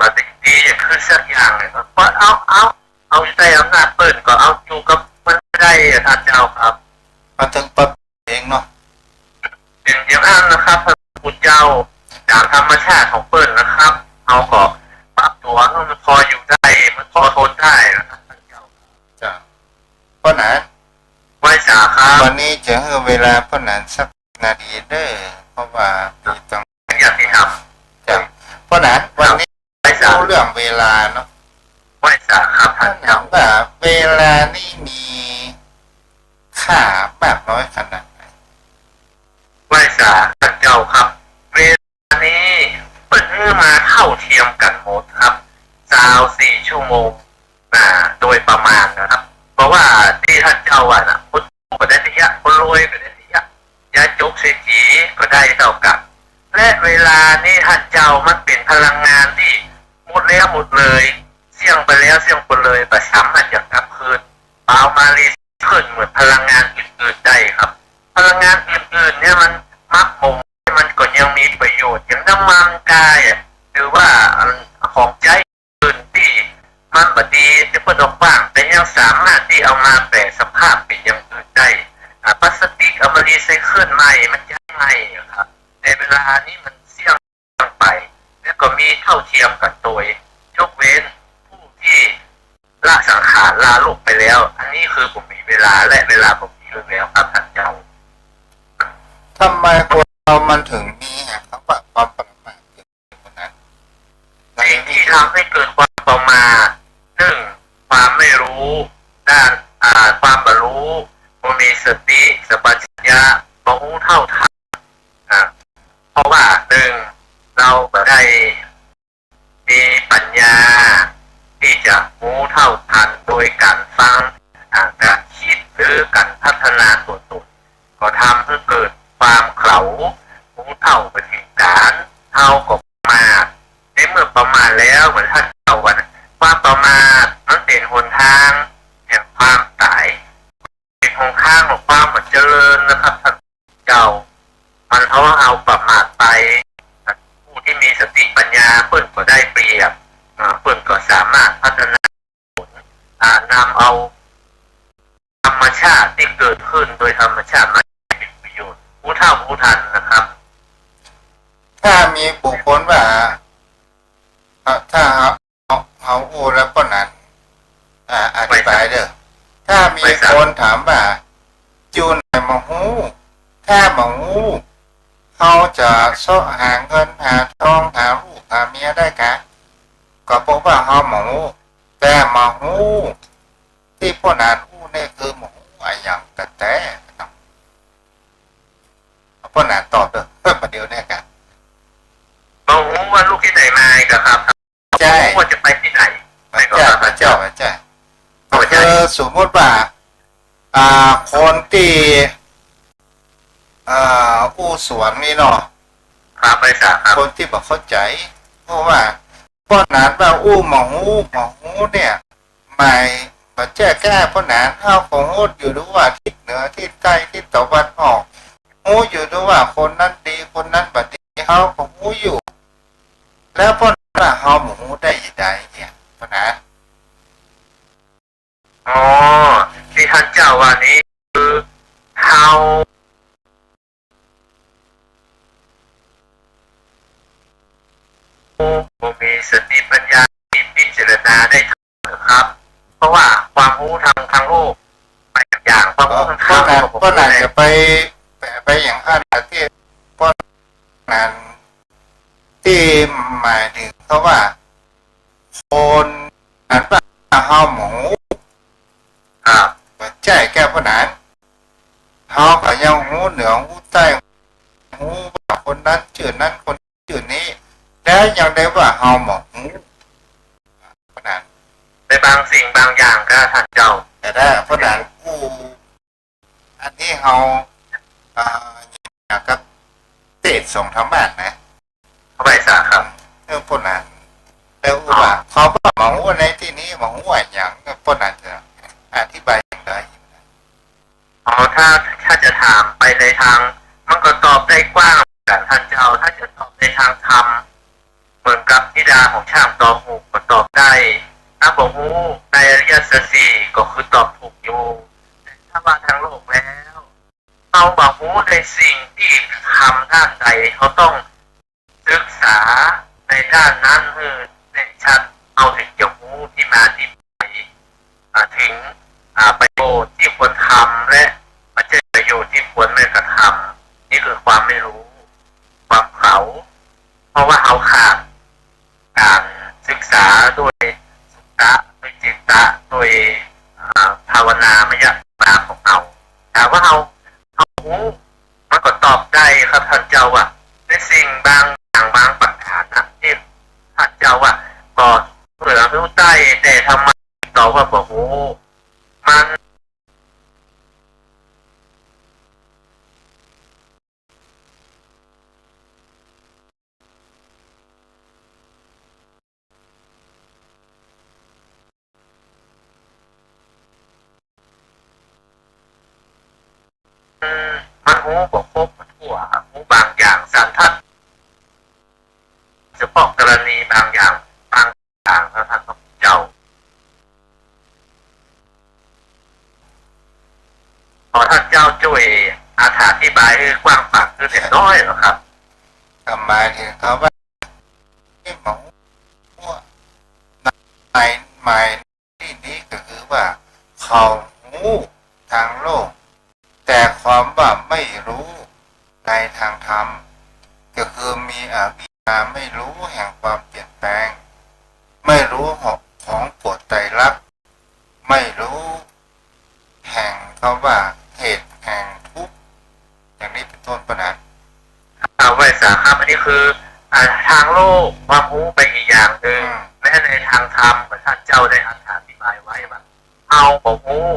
มันเป็นดีอย่างคือสักอย่างเลยครับเพราะเอาอยู่ใต้อำนาจเปิดก็เอาอยู่กับมันไม่ได้อะท่านเจ้าครับ มาถึงปั๊บเองเนาะ เป็นอย่างนั้นนะครับพระพุทธเจ้าจากธรรมชาติของเปิดนะครับเอาก็ปรับตัวให้มันพออยู่ได้มันพอทนได้นะครับท่านเจ้า จ้ะพ่อหนาน ไหว้สาครับ วันนี้จะให้เวลาพ่อหนานสักนาทีเด้อเพราะว่าพี่ต้อง อย่างที่ท จ้ะพ่อหนานวันนี้ ำไหว้สา รู้เรื่องเวลาเนาะ ไหว้สาครับ พ่อ ท่าน หนา เจ้าน ว่าเวลานี่มีค่ามากน้อยขนาดไหน ไหว้สาท่านเจ้าครับ เวลานี้เปิดให้มาเท่าเทียมกันหมดครับ24 ชั่วโมงโดยประมาณนะครับ เพราะว่าที่ท่านเจ้าว่านะคนก็ได้ที่ยะคนรวยก็ได้ที่ยะยาจกเศรษฐีก็ได้เท่ากันและเวลานี้ท่านเจ้ามันเป็นพลังงานที่หมดแล้วหมดเลยเสี่ยงไปแล้วเสี่ยงไปเลยประสามารถจะกลับคืนเอามารีขึ้นเหมือนพลังงานอื่นๆได้ครับ พลังงานอื่นๆเนี่ยมันมักมงมันก็ยังมีประโยชน์อย่างน้ำมันกายหรือว่าของใจอื่นที่มันบดีจะเปิดออกบ้างแต่ยังสามารถที่เอามาแปลสภาพเป็นอย่างอื่นได้พลาสติกเอามารีไซเคิลใหม่มันยังไงครับในเวลานี้มันเสี่ยงไปแล้วก็มีเท่าเทียมกันตัวยกเว้นผู้ที่ละสังขารลาโลกไปแล้ว อันนี้คือผมมีเวลาและเวลาผมมีเรื่องแล้วครับท่านเจ้า ทำไมคนเรามันถึงมีคำว่าความประมาทเกิดขึ้นนั้น สิ่งที่ทำให้เกิดความประมาทหนึ่งความไม่รู้ด้านความบรรลุมันมีสติสัมปชัญญะรู้เท่าทันเพราะว่าหนึ่งเราไม่ได้มีปัญญาที่จะรู้เท่าทันโดยการฟังการคิดหรือการพัฒนาตัวตนก็ทำให้เกิดความเขลารู้เท่าไปถึงการเท่ากับมาในเมื่อประมาทแล้วเหมือนท่านเจ้าวันว่าประมาทมันเป็นหนทางแห่งความตายเป็นหนทางของความเจริญนะครับท่านเจ้ามันเอาประมาทไปผู้ที่มีสติปัญญาเพิ่นก็ได้เปรียบเพิ่นก็สามารถพัฒนานำเอาธรรมชาติที่เกิดขึ้นโดยธรรมชาติมาเป็นประโยชน์ผู้เท่าผู้ทันนะครับ ถ้ามีบุคคลว่าถ้าเอาอูแล้วก็นั้นอธิบายเด้อถ้ามีคนถามว่าจูนไหนมาหูถ้ามาหูเขาจะเสาะหาเงินหาทองหาลูกหาเมียได้กะก็บอกว่าเขาหมูแต่หมูที่พ่อนานูนี่คือหมูอะไรอย่างแต่พ่อนาตอบเด้อเพิ่มประเดี๋ยวนี้กัน เรารู้ว่าลูกที่ไหนมาก็ครับ ใช่ ว่าจะไปที่ไหน พระเจ้าพระเจ้าพระเจ้าคือสมมติว่าคนที่อู้สวนนี่เนาะ ครับไปสาครับ คนที่บอกเข้าใจเพราะว่าพ่อหนานว่าอู้หมอหูเนี่ยหมายมาแจ้แก้พ่อหนานเฮาของหูอยู่ดูว่าทิศเหนือทิศใต้ทิศตะวันออกหูอยู่ดูว่าคนนั้นดีคนนั้นบัดดีเฮาของหูอยู่ แล้วพ่อหนานว่าเฮาหมูได้ยังไงเนี่ยพ่อหนาน อ๋อที่ท่านเจ้าวันนี้คือเฮามีสติปัญญาที่พิจารณาได้ครับ เพราะว่าความรู้ทางโลกไปอย่างความรู้ทาง พ่อ ธรร หนาน ม พ่อหนานจะไปอย่างอันที่พ่อหนานที่หมายถึงเขาว่าคนนั้นว่าเฮาหมู ครับ ใช่แก้พ่อหนานเฮาก็ยังหูเหนือหูใต้หูว่าคนนั้นชื่อนั้นคนชื่อนี้แล้วยังได้ว่าเฮาหมูพ่อหนาน ในบางสิ่งบางอย่างก็ท่านเจ้า แต่ถ้าพ่อหนานกู้ อันที่เขาอยากก็เตะส่งทำบ้านนะ เขาไปสาครับ พวกนั้นแล้วว่าเขาบอกมาว่าในที่นี้มาว่าอย่างพวกนั้นจะอธิบายอย่างไร อ๋อถ้าจะถามไปในทางมันก็ตอบได้กว้างกันท่านเจ้าถ้าจะตอบในทางธรรมเหมือนกับธิดาของช่างตอบถูกก็ตอบได้ถ้าบอกฮู้ในอริยสัจสี่ก็คือตอบถูกอยู่แต่ถ้าว่าทางโลกแล้วเอาบอกฮู้ในสิ่งที่ทำด้านใดเขาต้องศึกษาในด้านนั้นให้แน่ชัดเอาถึงจะฮู้ที่มาที่ไปถึงประโยชน์ที่ควรทำและไม่ใช่ประโยชน์ที่ควรไม่กระทำนี่คือความไม่รู้ความเขาเพราะว่าเขาขาดการศึกษาด้วยสุตตะด้วยจิตตะด้วยภาวนามยตาของเราแต่ว่าเขารู้มันก็ตอบได้ครับท่านเจ้าว่าในสิ่งบางอย่างบางประการนะที่ท่านเจ้าว่าก็เหลือรู้ได้แต่ทำไมตอบว่าบอกโอ้มันมันหูบอกครบทั่วหูบางอย่างสันทัดเฉพาะกรณีบางอย่างบางอย่างนะท่านเจ้าขอท่านเจ้าช่วยอธิบายให้กว้างขวางขึ้นเล็กน้อยหรอครับ ก็หมายถึงเขาว่าที่หมอว่าหมายที่นี้ก็คือว่าเขารู้ทางโลกแต่ความว่าไม่รู้ในทางธรรมก็คือมีอวิชชาไม่รู้แห่งความเปลี่ยนแปลงไม่รู้ของกฎไตรลักษณ์ไม่รู้แห่งเขาว่าเหตุแห่งทุกข์อย่างนี้เป็นต้นประนั้นไว้สาครับอันนี้คือทางโลกความรู้ไปอีกอย่างหนึ่งแม้ในทางธรรมเหมือนท่านเจ้าได้อธิบายไว้ว่าเอาความรู้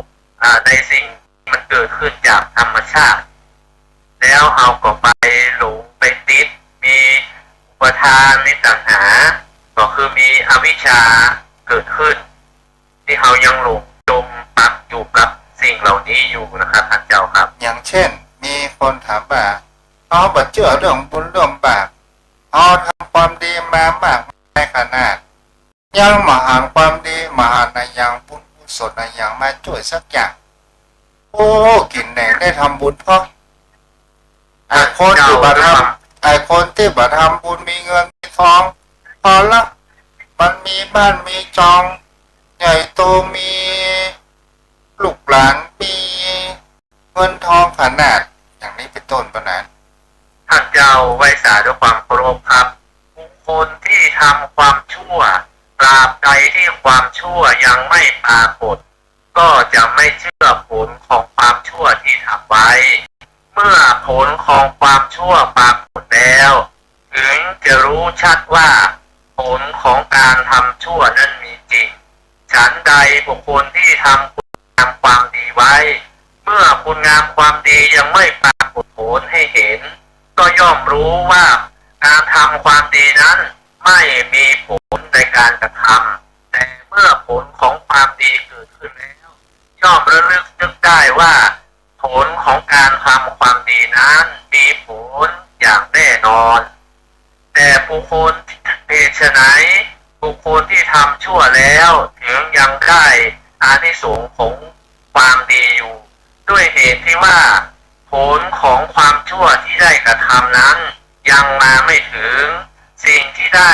ในสิ่งที่มันเกิดขึ้นจากธรรมชาติแล้วเอาก็ไปหลงไปติดมีอุปทานมีตัณหาก็คือมีอวิชชาเกิดขึ้นที่เขายังหลงจมปักอยู่กับสิ่งเหล่านี้อยู่นะครับท่านเจ้าครับอย่างเช่นมีคนถามว่าเขาบัดเชื่อเรื่องบุญเรื่องบาปเขาทำความดีมามากในขนาดยังมาหารความดีมาหารในอย่างบุญกุศลในอย่างมาช่วยสักอย่างโอ้กินแหน่งได้ทำบุญเพราะไอ้คนที่บัตรทำบุญมีเงินมีทองพอละมันมีบ้านมีจองใหญ่โตมีลูกหลานมีเงินทองขนาดอย่างนี้เป็นต้นประนั้นท่านเจ้าไว้สาด้วยความเคารพครับบุคคลที่ทำความชั่วตราบใดที่ความชั่วยังไม่ปรากฏก็จะไม่เชื่อผลของความชั่วที่ทำไว้เมื่อผลของความชั่วปรากฏแล้วถึงจะรู้ชัดว่าผลของการทำชั่วนั้นมีจริงฉันใดบุคคลที่ทำคุณงามความดีไว้เมื่อคุณงามความดียังไม่ปรากฏผลให้เห็นก็ย่อมรู้ว่าการทำความดีนั้นไม่มีผลในการกระทำแต่เมื่อผลของความดีเกิดขึ้นแล้วย่อมระลึกนึกได้ว่าผลของการทำความดีนั้นมีผลอย่างแน่นอนแต่บุคคลเหตุไฉนบุคคลที่ทำชั่วแล้วถึงยังได้อานิสงส์ของความดีอยู่ด้วยเหตุที่ว่าผลของความชั่วที่ได้กระทำนั้นยังมาไม่ถึงสิ่งที่ได้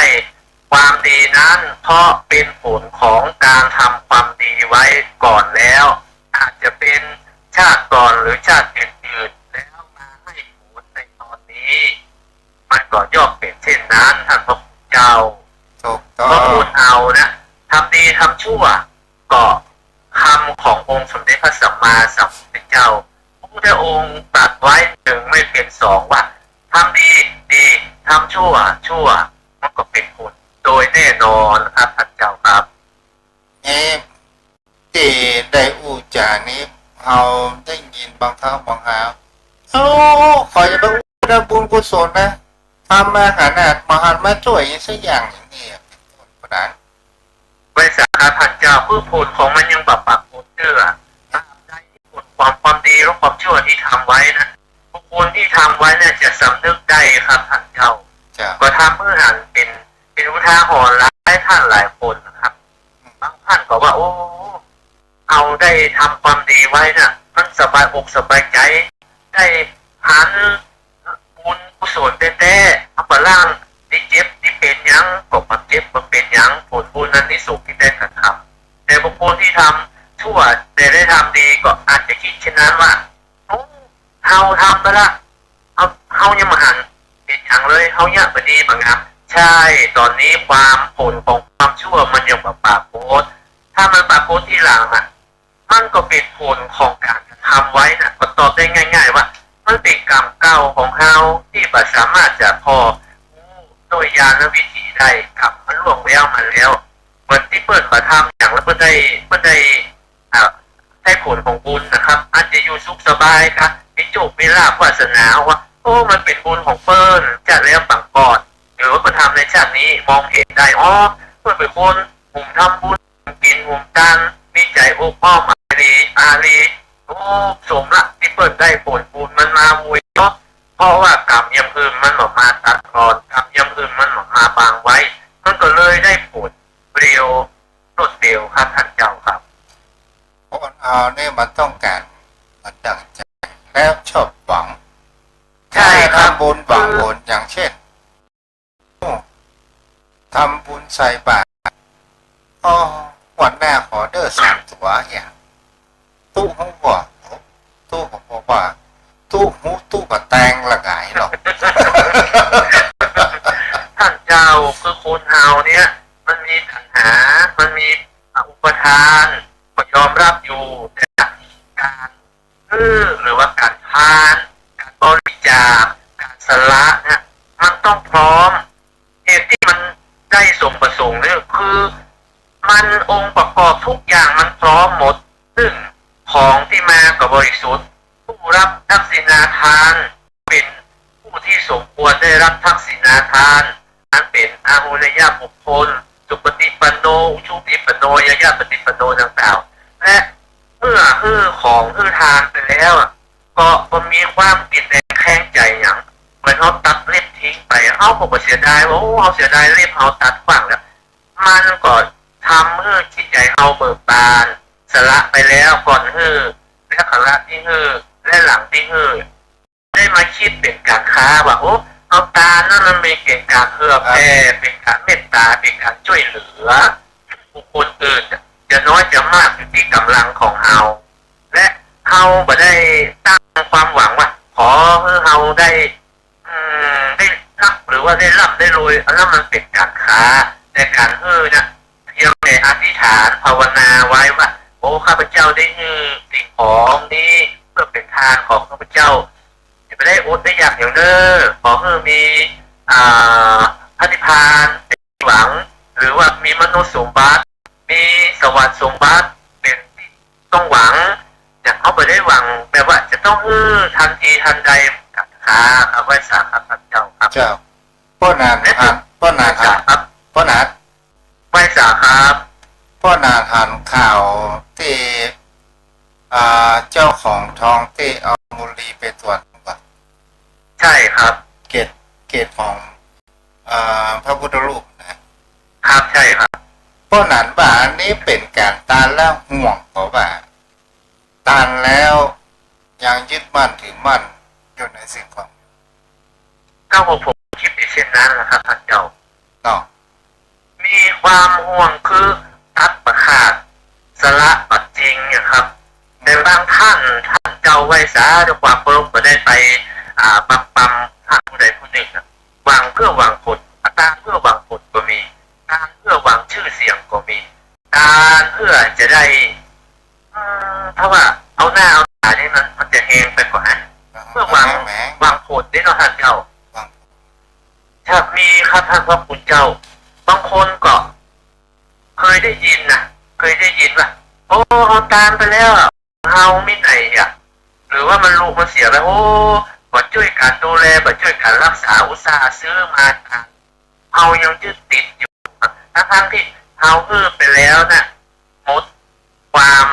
ความดีนั้นเพราะเป็นผลของการทำความดีไว้ก่อนแล้วอาจจะเป็นชาติก่อนหรือชาติอื่นๆแล้วมาให้ผลในตอนนี้มันก็ย่อมเป็นเช่นนั้นท่านพระพุทธเจ้าก็พูดเอานะทำดีทำชั่วก็คำขององค์สมเด็จพระสัมมาสัมพุทธเจ้าพระพุทธองค์ตรัสไว้หนึ่งไม่เป็นสองว่าทำดีดีทำชั่วชั่วมันก็เป็นผลโดยแน่นอนครับท่านเจ้าครับที่ได้อูจานี้เราได้ยิน บางครั้งบางคราวโอ้ขอจะไปอุดบุญกุศลนะทำมาขนาดมาหันมาช่วยสักอย่างอย่างนี้เป็นต้นประดาน ไว้สาขาพันเจ้าพืชผลของมันยังแบบปากผลเชื่อตามได้ผลความดีและความชั่วที่ทำไว้นะบุคคลที่ทำไว้เนี่ยจะสำนึกได้ครับท่านเจ้า จ้า ก็ทำเพื่อหันเป็นอุทาหรณ์ให้ท่านหลายคนนะครับบางท่านก็ว่าโอ้เอาได้ทำความดีไว้น่ะมันสบายอกสบายใจได้หันบุญกุศลแท้ๆเอาไปล่างที่เจ็บที่เป็นยังก็มาเจ็บมาเป็นยังผลบุญนั้นที่สุขที่ได้กระทำแต่บุคคลที่ทำชั่วแต่ได้ทำดีก็อาจจะคิดเช่นนั้นว่าโอ้เฮาทำไปละเฮายังมาหันเป็นอย่างเลยเฮาเนี่ยพอดีบางงามใช่ตอนนี้ความผลของความชั่วมันยังแบบปรากฏถ้ามันปรากฏที่หลังอ่ะมันก็เป็นผลของการทำไว้นะก็ตอบได้ง่ายๆว่ามันเป็นกรรมเก่าของเฮาที่บ่สามารถจะพอโดยญาณวิถีได้กับมันล่วงแล้วมาแล้วเหมือนที่เปิดมาทำอย่างแล้วเพื่อได้ได้ผลของบุญนะครับอาจจะอยู่สุขสบายครับมีโชคมีลาภวาสนาว่าโอ้มันเป็นบุญของเปิ้ลจะแล้วปังก่อนหรือว่าเพื่อทำในชาตินี้มองเห็นได้อ๋อเพื่อเป็นคนหุ่มทำบุญกินหุ่มทานมีใจโอ้พ่อมาอารีโอ้สมละที่เปิดได้ผลบุญมันมาวุยเนาะเพราะว่ากรรมยำคืนมันออกมาตัดรอนกรรมยำคืนมันออกมาบางไว้มันก็เลยได้ผลเร็วรวดเร็วครับท่านเจ้าครับ คนเอาเนี่ยมันต้องการมันตั้งใจแล้วชอบหวัง ใช่ครับ ทำบุญหวังผลอย่างเช่นทำบุญใส่บาตรอ๋อวันหน้าขอเด้อ3 ตัวอย่างตู้หูบอกตู้ผมบอกว่าตู้หูตู้กับแตงละไงหรอก ท่านเจ้าคือคนเฮาเนี่ยมันมีปัญหามันมีอุปทานก็ยอมรับอยู่แต่การหรือว่าการทานการบริจาคการสละเนี่ยมันต้องพร้อมเหตุที่มันได้สมประสงค์เนี่ยคือมันองค์ประกอบทุกอย่างมันพร้อมหมดซึ่งของที่มากับบริสุทธิ์ผู้รับทักษิณาทานเป็นผู้ที่สมควรได้รับทักษิณาทานนั้นเป็นอาหุนยบุคคลสุปฏิปันโนชุติปันโนยยะปฏิปันโนต่างๆและเมื่อของทานไปแล้วก็มีความกินแรงแข้งใจอย่างเหมือนเขาตัดเล็บทิ้งไปเขาบอกว่าเสียดายว่าโอ้เขาเสียดายเล็บเขาตัดฝังแล้วมันก็ทำให้จิตใจเขาเบิกบานสละไปแล้วก่อนและขละที่และหลังที่ได้มาคิดเป็นการค้าว่าโอ้เอาตานั่นมันเป็นการเพื่อแผ่เป็นการเมตตาเป็นการช่วยเหลือบุคคลอื่นจะน้อยจะมากอยู่ที่กำลังของเฮาและเฮาบ่ได้ตั้งความหวังว่าขอให้เฮาได้นับหรือว่าได้ร่ำได้รวยแล้วมันเป็นการค้าแต่การเนี่ยเพียงแต่อธิษฐานภาวนาไว้ว่าโอ้ข้าพเจ้าได้สิ่งของนี้เพื่อเป็นทานของข้าพเจ้าจะไม่ได้อดได้อยากอย่างเด้อขอให้มีพระนิพพานเป็นหวังหรือว่ามีมนุษย์สมบัติมีสวรรค์สมบัติเป็นที่ต้องหวังแต่เขาไม่ได้หวังแปลว่าจะต้องทันทีทันใดกับค้าเอาไว้สาขาพระเจ้าครับเจ้าพ่อนานครับพ่อนานครับพ่อนาน ไว้สาครับ พ่อนานหันข่าวที่เจ้าของทองที่เอามูลลีไปตรวจป่ะ ใช่ครับเกตของพระพุทธรูปนะครับ ใช่ครับพ่อนานว่าอันนี้เป็นการตานแล้วห่วงเพราะว่าตานแล้วยังยึดมั่นถือมั่นอยู่ในสิ่งของก็ผมคิดในเช่นนั้นนะครับท่านเจ้าเนาะมีความห่วงคือตัดประขาดสละปัจจริงนะครับแต่บางท่านเจ้าไว้สาด้วยความเคารพก็ได้ไปปั๊มท่านผู้ใดผู้หนึ่งหวังเพื่อหวังผลการเพื่อหวังผลก็มีการเพื่อหวังชื่อเสียงก็มีการเพื่อจะได้ถ้าว่าเอาหน้าเอาตานี่มันจะแหงไปกว่าเพื่อหวังผลนี่เนาะท่านเจ้าถ้ามีครับท่านพระคุณเจ้าบางคนก็เคยได้ยินว่าโอ้เอาตามไปแล้วเฮาไม่ไหนหรือว่า ว่ามันลูกมันเสียไปโอ้บ่ช่วยการดูแลบ่ช่วยการรักษาอุตส่าห์ซื้อมาเอายังยึดติดอยู่ทั้งที่เอาไปแล้วนะหมดความ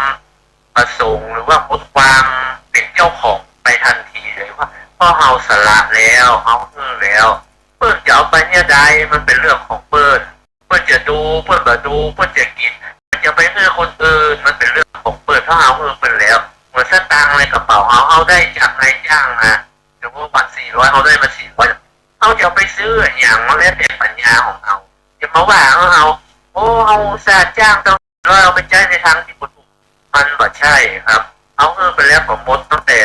ประสงค์หรือว่าหมดความเป็นเจ้าของไปทันทีเลยว่าพอเอาสละแล้วเอาแล้วเปิ้นจะเอาไปเนี่ยใดมันเป็นเรื่องของเปิ้นจะดูเปิ้นบ่ดูเปิ้นจะกินจะไปให้คนอื่นมันเป็นเรื่องของเปิ้นถ้าเอาไปแล้วเหมือนสตางค์ในกระเป๋าเอาได้จากนายจ้างนะสมมติวัน400เอาได้มา400เอาจะไปซื้ออย่างมันแล้วแต่ปัญญาของเราจะมาว่าเอาเอาซาจ้างต้องเราไปใช้ในทางที่ถูกมันบ่ใช่ครับเอาไปแล้วผมหมดตั้งแต่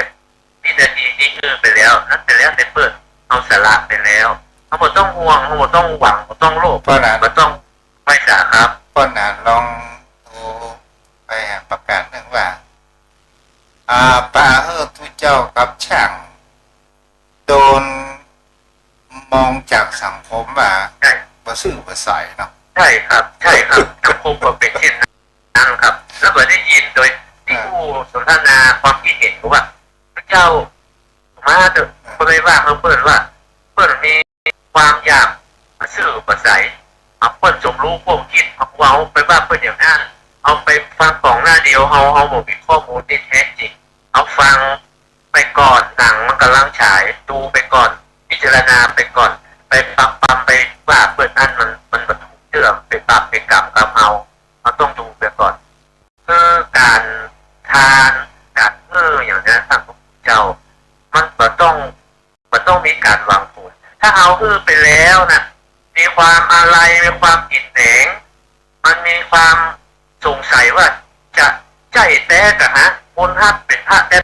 วินาทีที่ไปแล้วนั่นแต่แล้วแต่เปิดเอาสละไปแล้วเขาบอกต้องห่วงเขาบอกต้องหวังเขาต้องโลภเขาต้องไม่สาครับ ก็นานลองดูไปประกาศหนึ่งว่าป่าทุเจ้ากับช่างโดนมองจากสังคมว่าบ่ซื่อบ่ใสเนาะใช่ครับสังคมก็เป็นเช่นนั้นครับแล้วก็ได้ยินโดยที่ผู้สนทนาความคิดเห็นว่าพระเจ้ามาเถอะก็เลยว่าเขาเปิดว่าเปิดมีความอยากซื่อบ่ใสเปิดสมรู้ความคิดเอาไปว่าเปิดอย่างนั้นเอาไปฟังของหน้าเดียวเอาบอกมีข้อมูลที่แท้จริงเอาฟังไปก่อนหนังมันกำลังฉายดูไปก่อนพิจารณาไปก่อนไปปั๊มไปว่าเปิดอันมันถูกเชื่อมไปปรับไปกลับกับเอาต้องดูไปก่อนคือการทานการอย่างนี้ท่านพระเจ้ามันต้องมีการวางผลถ้าเอาไปแล้วนะมีความอะไรมีความกินแหนงมันมีความสงสัยว่าจะใจแท้กันฮะคนฮับเป็นพระแท้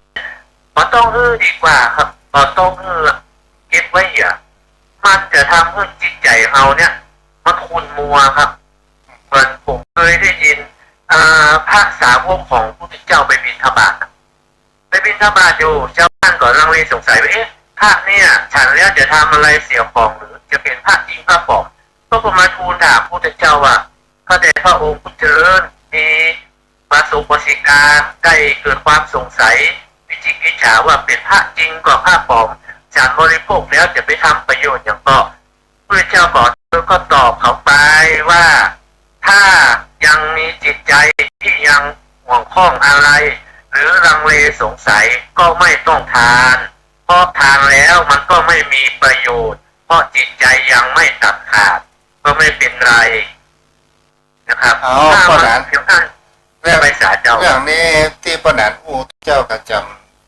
มันต้องดีกว่าครับมันต้องเก็บไว้อย่ามันจะทำให้จิตใจเราเนี่ยมันขุ่นมัวครับเหมือนผมเคยได้ยินพระสาวกของพระพุทธเจ้าไปบิณฑบาตอยู่เจ้าบ้านก็ลังเลสงสัยว่าพระเนี่ยฉันแล้วจะทำอะไรเสียของหรือจะเป็นพระจริงพระปลอมก็มาทูลถามพระพุทธเจ้าว่าพระเดชพระองค์ผู้เจริญมีมาสุปสิกาได้เกิดความสงสัยวิจิกิจฉาว่าเป็นพระจริงกว่าพระปลอมฉันบริโภคแล้วจะไปทำประโยชน์อย่างก็พระเจ้าก็ตอบเขาไปว่าถ้ายังมีจิตใจที่ยังห่วงข้องอะไรหรือลังเลสงสัยก็ไม่ต้องทานเพราะทานแล้วมันก็ไม่มีประโยชน์เพราะจิตใจยังไม่ตัดขาดก็ไม่เป็นไรนะครับถ้ามันเพียงท่านไปสาเจ้าเรื่องนี้ที่ปนันอูเจ้ากระจ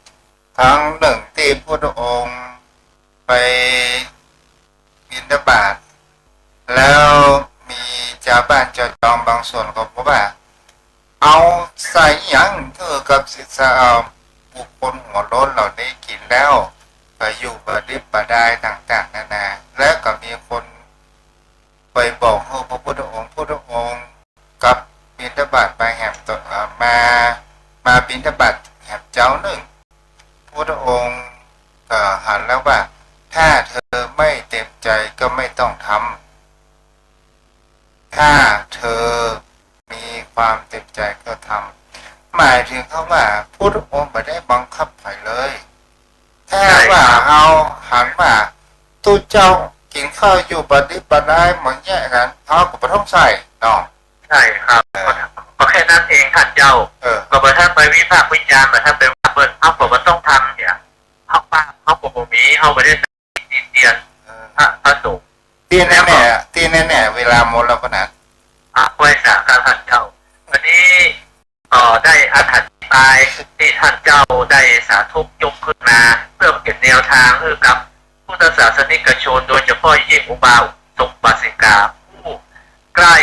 ำทั้งหนึ่งที่พระองค์ไปบิณฑบาตแล้วมีชาวบ้านชาวจอมบางส่วนก็บอกว่าเอาใส่หยังเธอกับศิษย์บุคคลหัวโล้นเหล่านี้กินแล้วก็อยู่บดิบบ่ได้ต่างๆนานาและก็มีคนไปบอกให้พระพุทธองค์กับบิณฑบาตไปแหมตัวมาบิณฑบาตแหมเจ้าหนึ่งพระพุทธองค์ก็หันแล้วว่าถ้าเธอไม่เต็มใจก็ไม่ต้องทำถ้าเธอมีความเต็มใจก็ทำหมายถึงเขาว่าพุทธองค์ไม่ได้บังคับใครเลยถ้าว่าเอาหันว่าตู้เจ้ากินข้าวอยู่บัดนี้บัดได้เหมือนแย่กันเขาก็ไม่ต้องใส่เนาะใช่ครับก็แค่นั้นเองท่านเจ้าก็บ่ท่านไปวิพากษ์วิจารณ์บ่ท่านไปว่าเปิ้นเขาบอกว่าต้องทำเนี่ยเขาป้าเขาบอกว่ามีเขาไม่ได้เตียนพระสงฆ์ตีแน่เวลาหมดแล้วก็นะไว้สาการท่านเจ้าวันนี้ได้อธิบายที่ท่านเจ้าได้สาธุยกขึ้นมาเพื่อเป็นแนวทางให้กับพุทธศาสนิกชนโดยเฉพาะยิ่งอุบาสกอุบาสิกาผู้ใกล้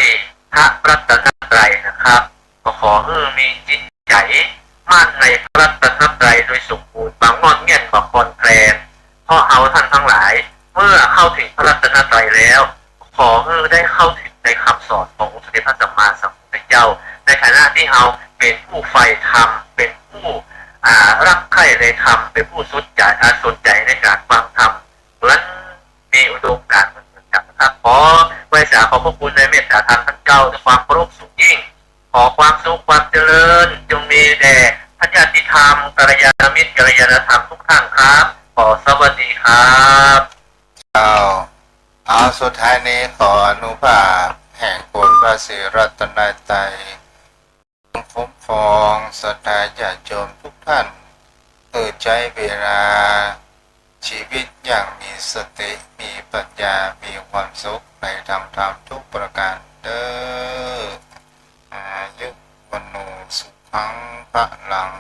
พระรัตนตรัยนะครับก็ขอให้มีจิตใจมั่นในพระรัตนตรัยโดยสมบูรณ์บางงอนเงี้ยนบางคนแกลนเพราะเอาท่านทั้งหลายเมื่อเข้าถึงพระรัตนตรัยแล้วขอให้ได้เข้าถึงในคำสอนขององค์สมเด็จพระสัมมาสัมพุทธเจ้าในฐานะที่เราเป็นผู้ใฝ่ธรรมเป็นผู้รักใคร่ในธรรมเป็นผู้สนใจในการฟังธรรมเหมือนมีอุดมการณ์เหมือนกันนะครับขอไว้สาขอพระคุณในเมตตาธรรมท่านเจ้าด้วยความเคารพสูงยิ่งขอความสุขความเจริญจงมีแด่ พระญาติธรรมกัลยาณมิตรกัลยาณธรรมทุกท่านครับขอสวัสดีครับ เอาสุดท้ายนี้ขออนุภาพแห่งคุณพระศรีรัตนตรัยคุ้มครองศรัทธาญาติโยมทุกท่านใช้เวลาชีวิตอย่างมีสติมีปัญญามีความสุขในธรรมทุกประการเด้ออายุวันโนสุขังพระลัง